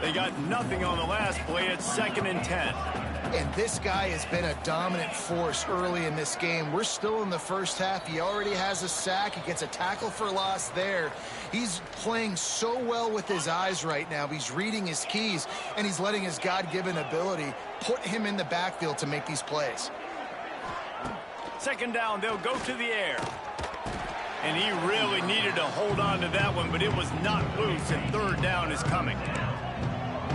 They got nothing on the last play. It's 2nd and 10. And this guy has been a dominant force early in this game. We're still in the first half. He already has a sack. He gets a tackle for loss there. He's playing so well with his eyes right now. He's reading his keys, and he's letting his God-given ability put him in the backfield to make these plays. 2nd down, they'll go to the air. And he really needed to hold on to that one, but it was not loose, and 3rd down is coming.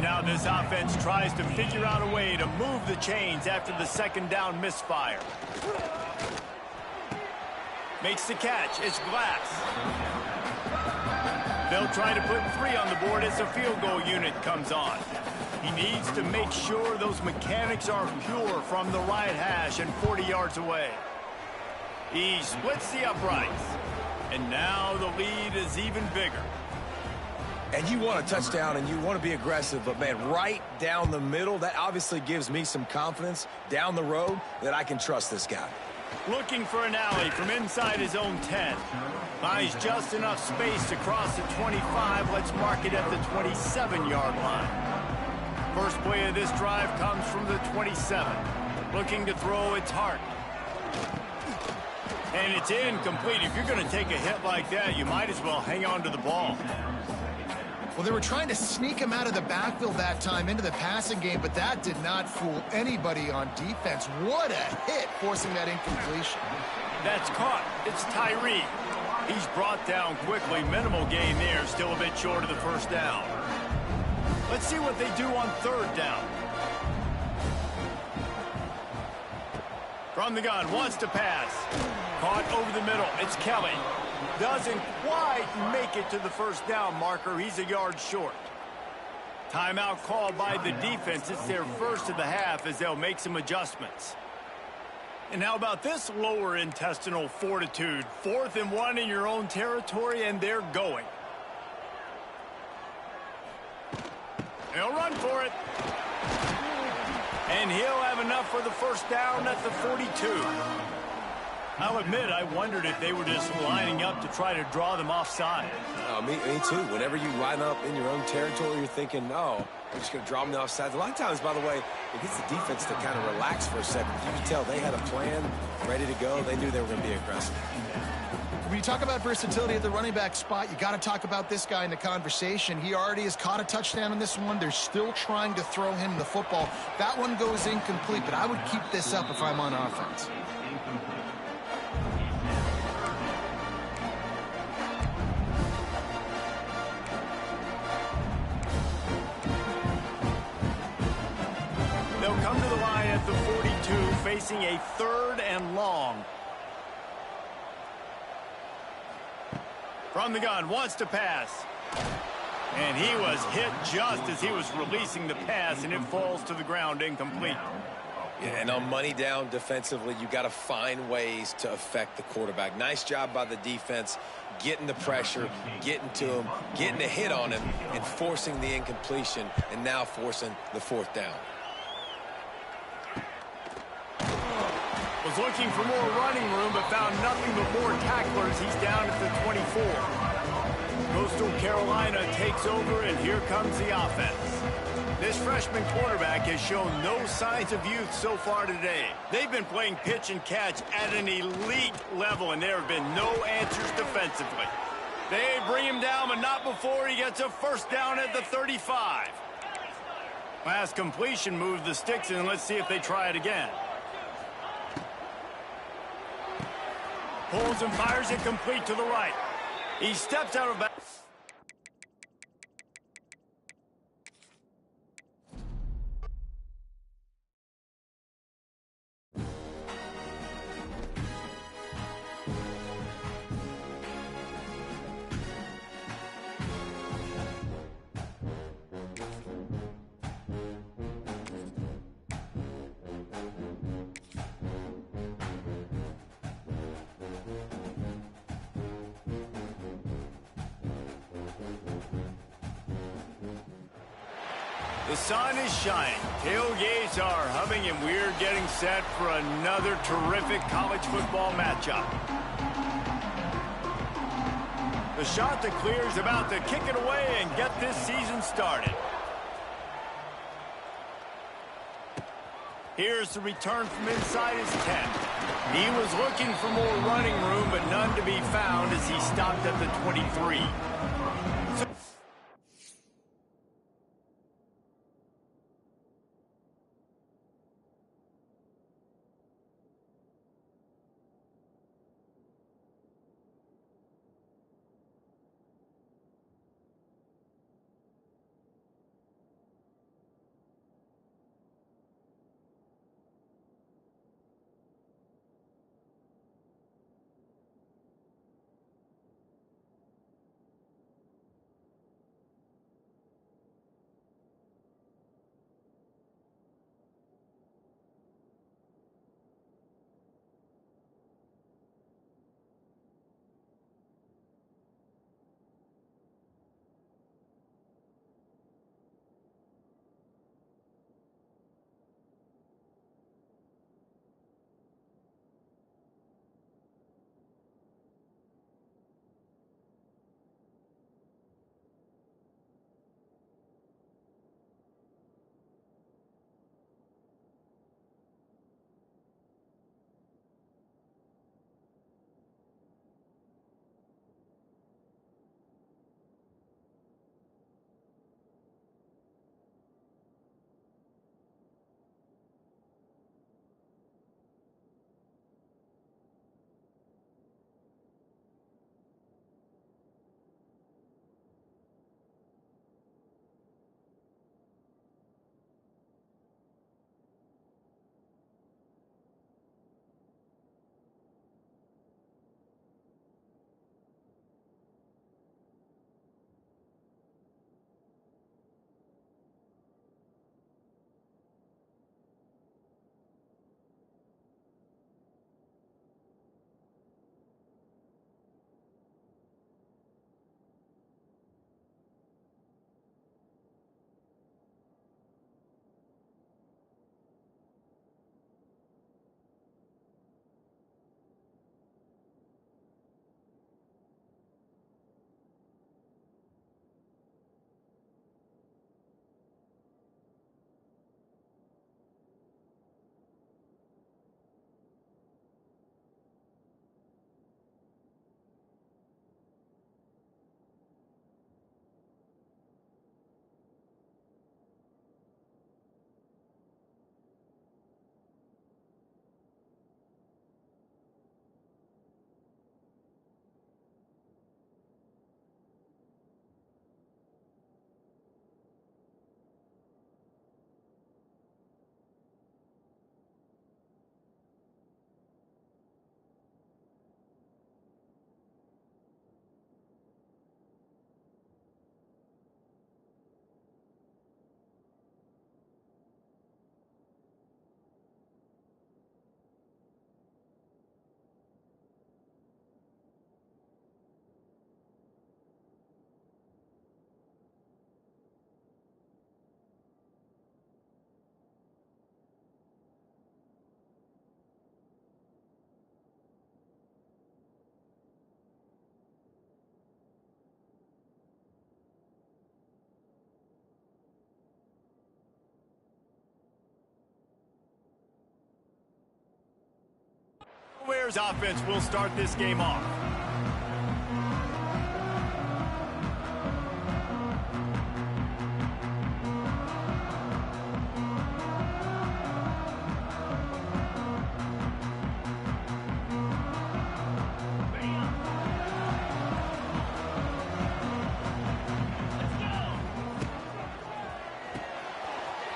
Now this offense tries to figure out a way to move the chains after the 2nd down misfire. Makes the catch. It's Glass. They'll try to put 3 on the board as the field goal unit comes on. He needs to make sure those mechanics are pure from the right hash and 40 yards away. He splits the uprights. And now the lead is even bigger. And you want a touchdown and you want to be aggressive, but, man, right down the middle, that obviously gives me some confidence down the road that I can trust this guy. Looking for an alley from inside his own 10. Finds just enough space to cross the 25. Let's mark it at the 27-yard line. First play of this drive comes from the 27. Looking to throw, it's Hart. And it's incomplete. If you're going to take a hit like that, you might as well hang on to the ball. Well, they were trying to sneak him out of the backfield that time into the passing game, but that did not fool anybody on defense. What a hit, forcing that incompletion. That's caught. It's Tyree. He's brought down quickly. Minimal gain there. Still a bit short of the first down. Let's see what they do on 3rd down. From the gun, wants to pass. Caught over the middle. It's Kelly. Doesn't quite make it to the first down marker. He's a yard short. Timeout called by the defense. It's their first of the half as they'll make some adjustments. And how about this lower intestinal fortitude? 4th and 1 in your own territory, and they're going. They'll run for it. And he'll have enough for the first down at the 42. I'll admit, I wondered if they were just lining up to try to draw them offside. Me too. Whenever you line up in your own territory, you're thinking, no, we're just going to draw them offside. A lot of times, by the way, it gets the defense to kind of relax for a second. You can tell they had a plan ready to go. They knew they were going to be aggressive. When you talk about versatility at the running back spot, you got to talk about this guy in the conversation. He already has caught a touchdown in this one. They're still trying to throw him the football. That one goes incomplete, but I would keep this up if I'm on offense. at the 42, facing a 3rd and long. From the gun, wants to pass. And he was hit just as he was releasing the pass, and it falls to the ground incomplete. Yeah, and on money down defensively, you got to find ways to affect the quarterback. Nice job by the defense, getting the pressure, getting to him, getting a hit on him, and forcing the incompletion, and now forcing the 4th down. Was looking for more running room, but found nothing but more tacklers. He's down at the 24. Coastal Carolina takes over, and here comes the offense. This freshman quarterback has shown no signs of youth so far today. They've been playing pitch and catch at an elite level, and there have been no answers defensively. They bring him down, but not before he gets a 1st down at the 35. Last completion moved the sticks, and let's see if they try it again. Pulls and fires it complete to the right. He steps out of bounds. The sun is shining, tailgates are humming, and we're getting set for another terrific college football matchup. The shot to clear is about to kick it away and get this season started. Here's the return from inside his 10. He was looking for more running room, but none to be found as he stopped at the 23. Bears offense will start this game off.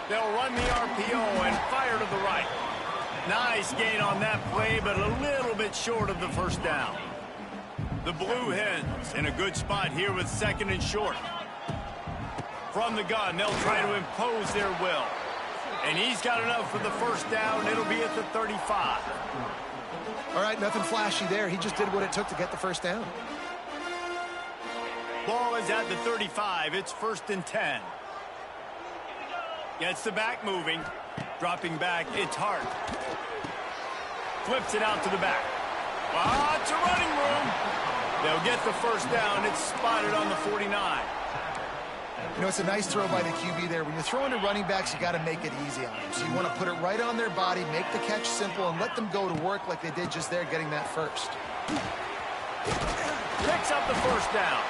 They'll run the RPO and fire to the right. Nice gain on that play, but a little bit short of the first down. The Blue Hens in a good spot here with 2nd and short. From the gun, they'll try to impose their will. And he's got enough for the first down. It'll be at the 35. All right, nothing flashy there. He just did what it took to get the first down. Ball is at the 35. It's 1st and 10. Gets the back moving. Dropping back, it's Hart. Flips it out to the back. Lots of running room. They'll get the first down. It's spotted on the 49. You know, it's a nice throw by the QB there. When you're throwing to running backs, you got to make it easy on them. So you want to put it right on their body, make the catch simple, and let them go to work like they did just there, getting that first. Picks up the first down.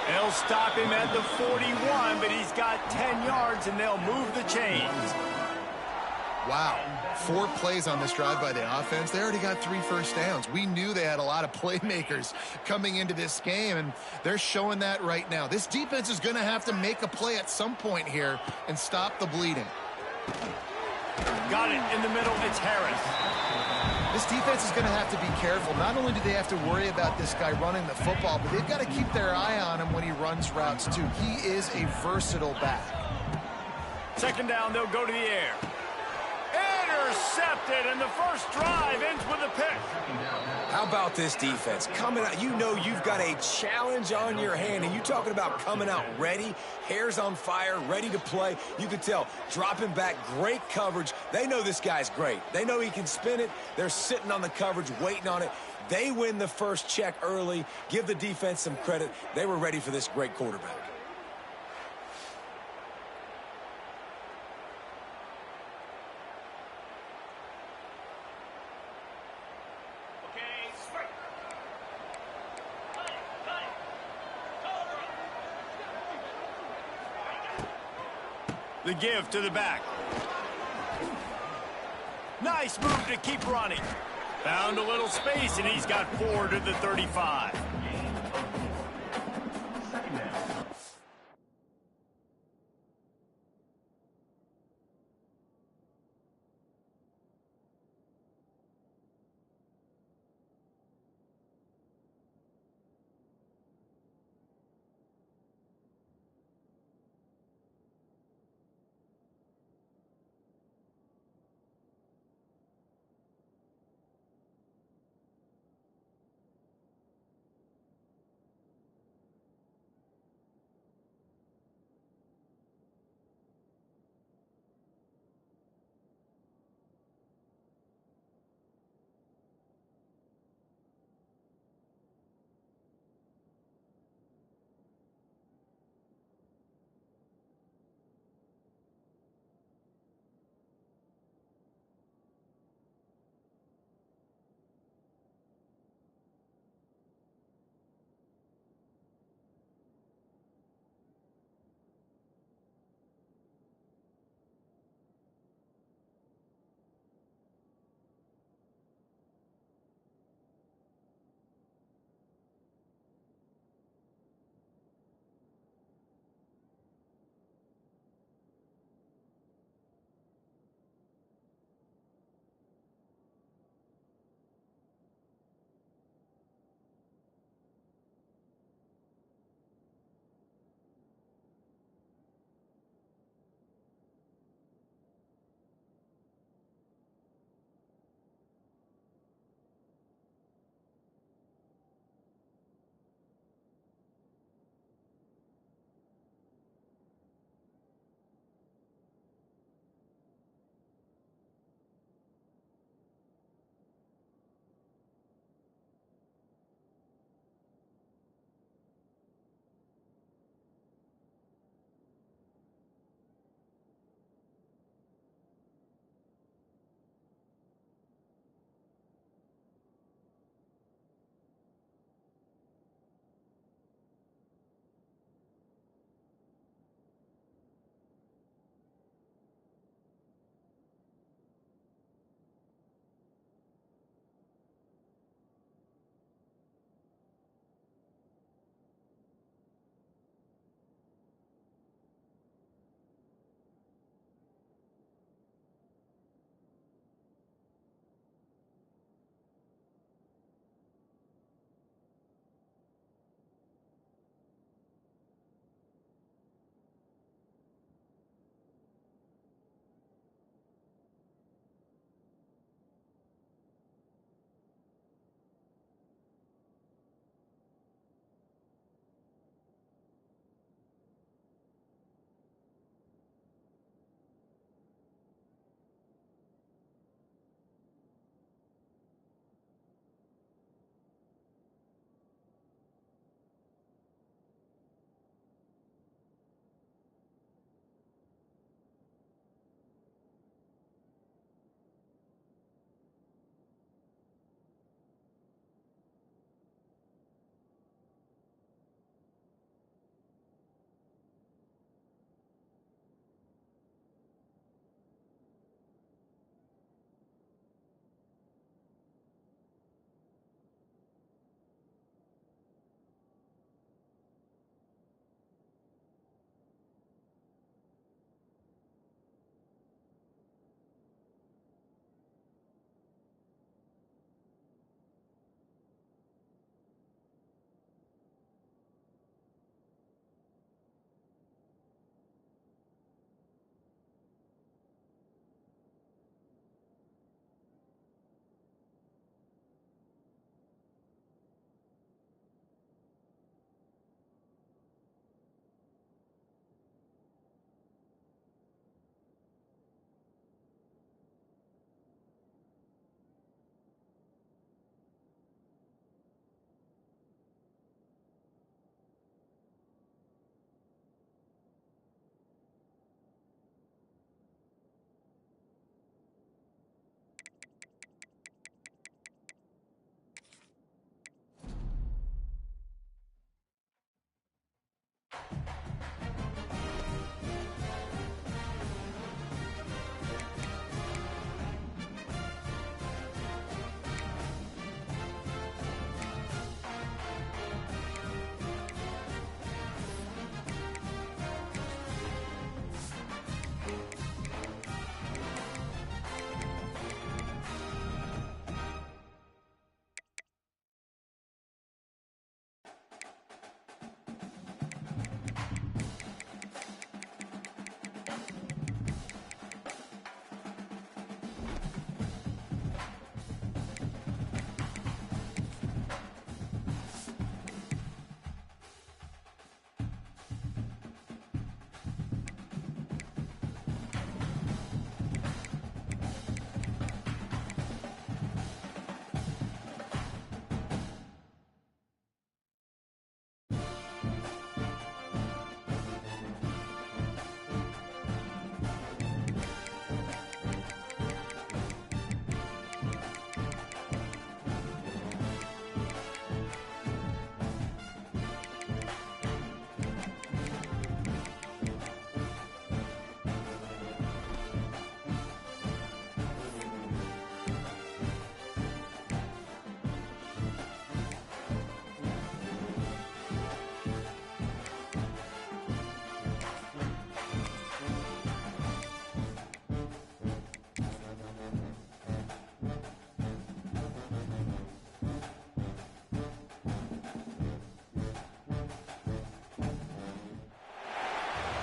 They'll stop him at the 41, but he's got 10 yards, and they'll move the chains. Wow, 4 plays on this drive by the offense. They already got 3 first downs. We knew they had a lot of playmakers coming into this game, and they're showing that right now. This defense is going to have to make a play at some point here and stop the bleeding. Got it in the middle. It's Harris. This defense is going to have to be careful. Not only do they have to worry about this guy running the football, but they've got to keep their eye on him when he runs routes, too. He is a versatile back. 2nd down, they'll go to the air. Intercepted, and the first drive ends with a pick. How about this defense? Coming out, you know you've got a challenge on your hand, and you talking about coming out ready, hairs on fire, ready to play. You could tell, dropping back, great coverage. They know this guy's great. They know he can spin it. They're sitting on the coverage, waiting on it. They win the first check early. Give the defense some credit. They were ready for this great quarterback. The give to the back. Nice move to keep running. Found a little space, and he's got 4 to the 35.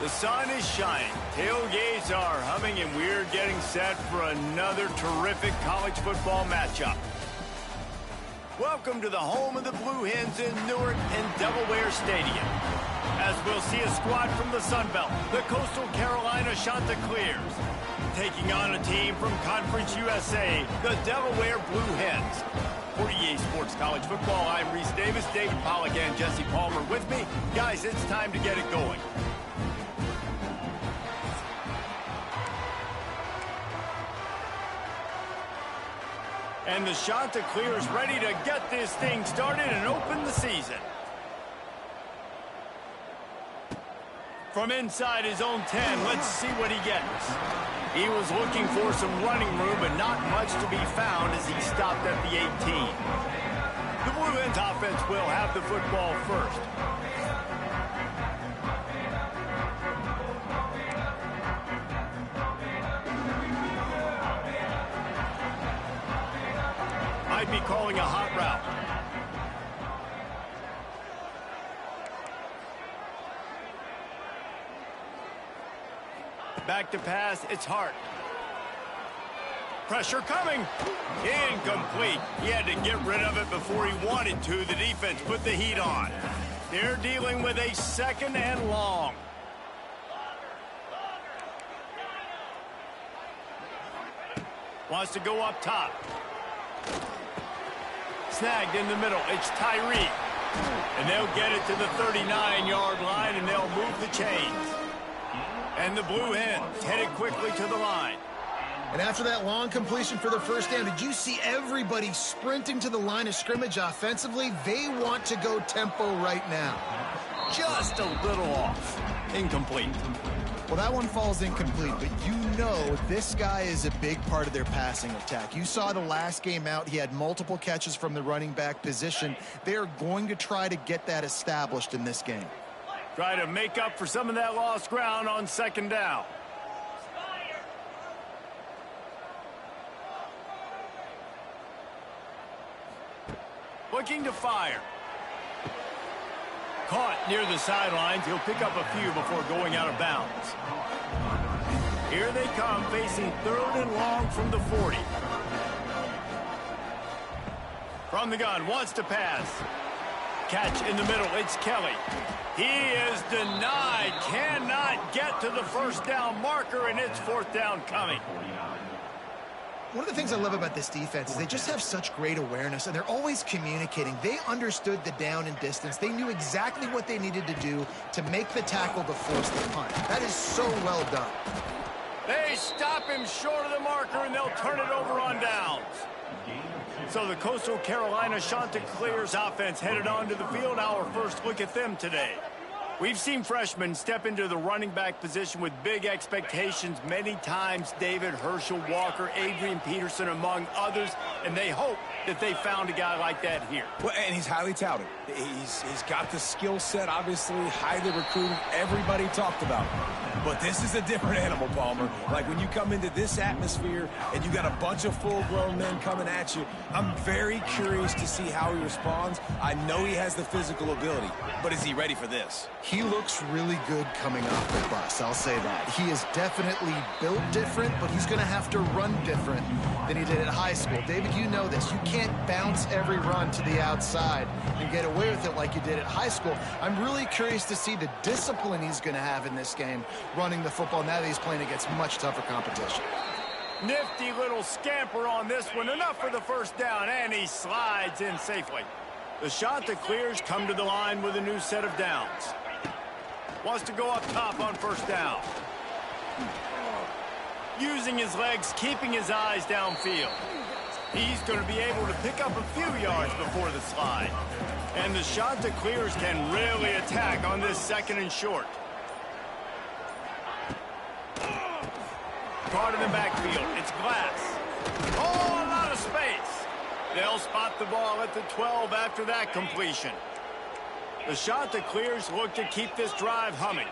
The sun is shining, tailgates are humming, and we're getting set for another terrific college football matchup. Welcome to the home of the Blue Hens in Newark and Delaware Stadium. As we'll see a squad from the Sun Belt, the Coastal Carolina Chanticleers, taking on a team from Conference USA, the Delaware Blue Hens. For EA Sports College Football, I'm Reese Davis, David Pollack, and Jesse Palmer with me. Guys, it's time to get it going. And the Chanticleers ready to get this thing started and open the season. From inside his own 10, let's see what he gets. He was looking for some running room, but not much to be found as he stopped at the 18. The Blue Hens offense will have the football first. Might be calling a hot route. Back to pass, it's Hart. Pressure coming. Incomplete. He had to get rid of it before he wanted to. The defense put the heat on. They're dealing with a second and long. Wants to go up top. Snagged in the middle. It's Tyree. And they'll get it to the 39-yard line, and they'll move the chains. And the Blue Hens headed quickly to the line. And after that long completion for the first down, did you see everybody sprinting to the line of scrimmage offensively? They want to go tempo right now. Just a little off. Incomplete. Well, that one falls incomplete, but you know this guy is a big part of their passing attack. You saw the last game out. He had multiple catches from the running back position. They're going to try to get that established in this game. Try to make up for some of that lost ground on second down. Looking to fire. Caught near the sidelines. He'll pick up a few before going out of bounds. Here they come, facing third and long from the 40. From the gun, wants to pass. Catch in the middle, it's Kelly. He is denied, cannot get to the first down marker, and it's fourth down coming. One of the things I love about this defense is they just have such great awareness, and they're always communicating. They understood the down and distance. They knew exactly what they needed to do to make the tackle to force the punt. That is so well done. They stop him short of the marker, and they'll turn it over on downs. So the Coastal Carolina Chanticleers offense headed onto the field. Our first look at them today. We've seen freshmen step into the running back position with big expectations many times. David, Herschel, Walker, Adrian Peterson, among others, and they hope that they found a guy like that here. Well, and he's highly touted. He's got the skill set, obviously, highly recruited. Everybody talked about him. But this is a different animal, Palmer. Like when you come into this atmosphere and you got a bunch of full-grown men coming at you, I'm very curious to see how he responds. I know he has the physical ability, but is he ready for this? He looks really good coming off the bus, I'll say that. He is definitely built different, but he's going to have to run different than he did at high school. David, you know this. You can't bounce every run to the outside and get away with it like you did at high school. I'm really curious to see the discipline he's going to have in this game running the football now that he's playing against much tougher competition. Nifty little scamper on this one. Enough for the first down, and he slides in safely. The Chanticleers come to the line with a new set of downs. Wants to go up top on first down. Using his legs, keeping his eyes downfield. He's going to be able to pick up a few yards before the slide. And the Chanticleers can really attack on this second and short. Caught in the backfield. It's Glass. Oh, a lot of space. They'll spot the ball at the 12 after that completion. The Chanticleers look to keep this drive humming.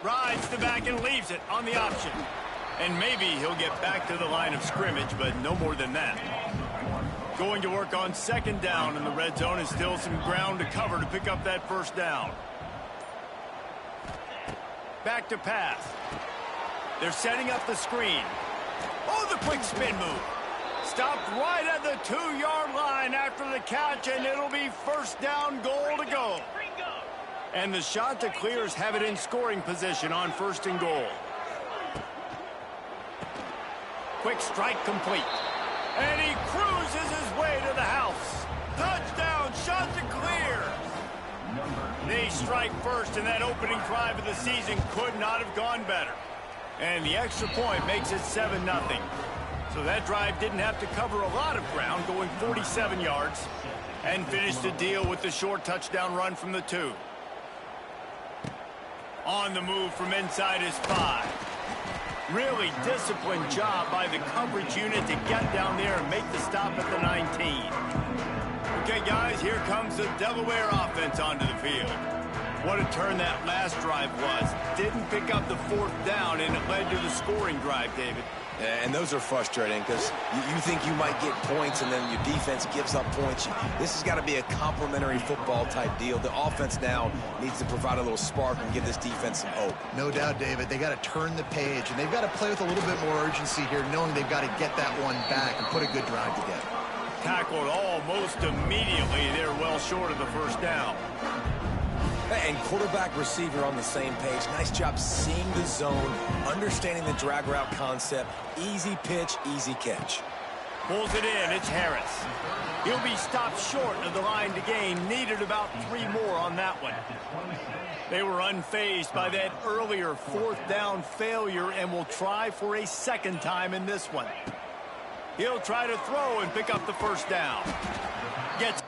Rides the back and leaves it on the option. And maybe he'll get back to the line of scrimmage, but no more than that. Going to work on second down in the red zone, and still some ground to cover to pick up that first down. back to pass. They're setting up the screen. Oh, the quick spin move. Stopped right at the 2-yard line after the catch, and it'll be first down, goal to go. And the shot to clears have it in scoring position on 1st and goal. Quick strike complete. And he cruises his way to the house. Touchdown, shot to clear. They strike first, and that opening drive of the season could not have gone better. And the extra point makes it 7-0. So that drive didn't have to cover a lot of ground, going 47 yards, and finished the deal with the short touchdown run from the 2. On the move from inside his 5. Really disciplined job by the coverage unit to get down there and make the stop at the 19. Okay, guys, here comes the Delaware offense onto the field. What a turn that last drive was. Didn't pick up the 4th down, and it led to the scoring drive, David. And those are frustrating because you think you might get points and then your defense gives up points. This has got to be a complementary football type deal. The offense now needs to provide a little spark and give this defense some hope. No doubt, David. They got to turn the page, and they've got to play with a little bit more urgency here, knowing they've got to get that one back and put a good drive together. Tackled almost immediately. They're well short of the 1st down. And quarterback receiver on the same page. Nice job seeing the zone, understanding the drag route concept. Easy pitch, easy catch. Pulls it in. It's Harris. He'll be stopped short of the line to gain. Needed about 3 more on that one. They were unfazed by that earlier 4th down failure and will try for a 2nd time in this one. He'll try to throw and pick up the 1st down. Gets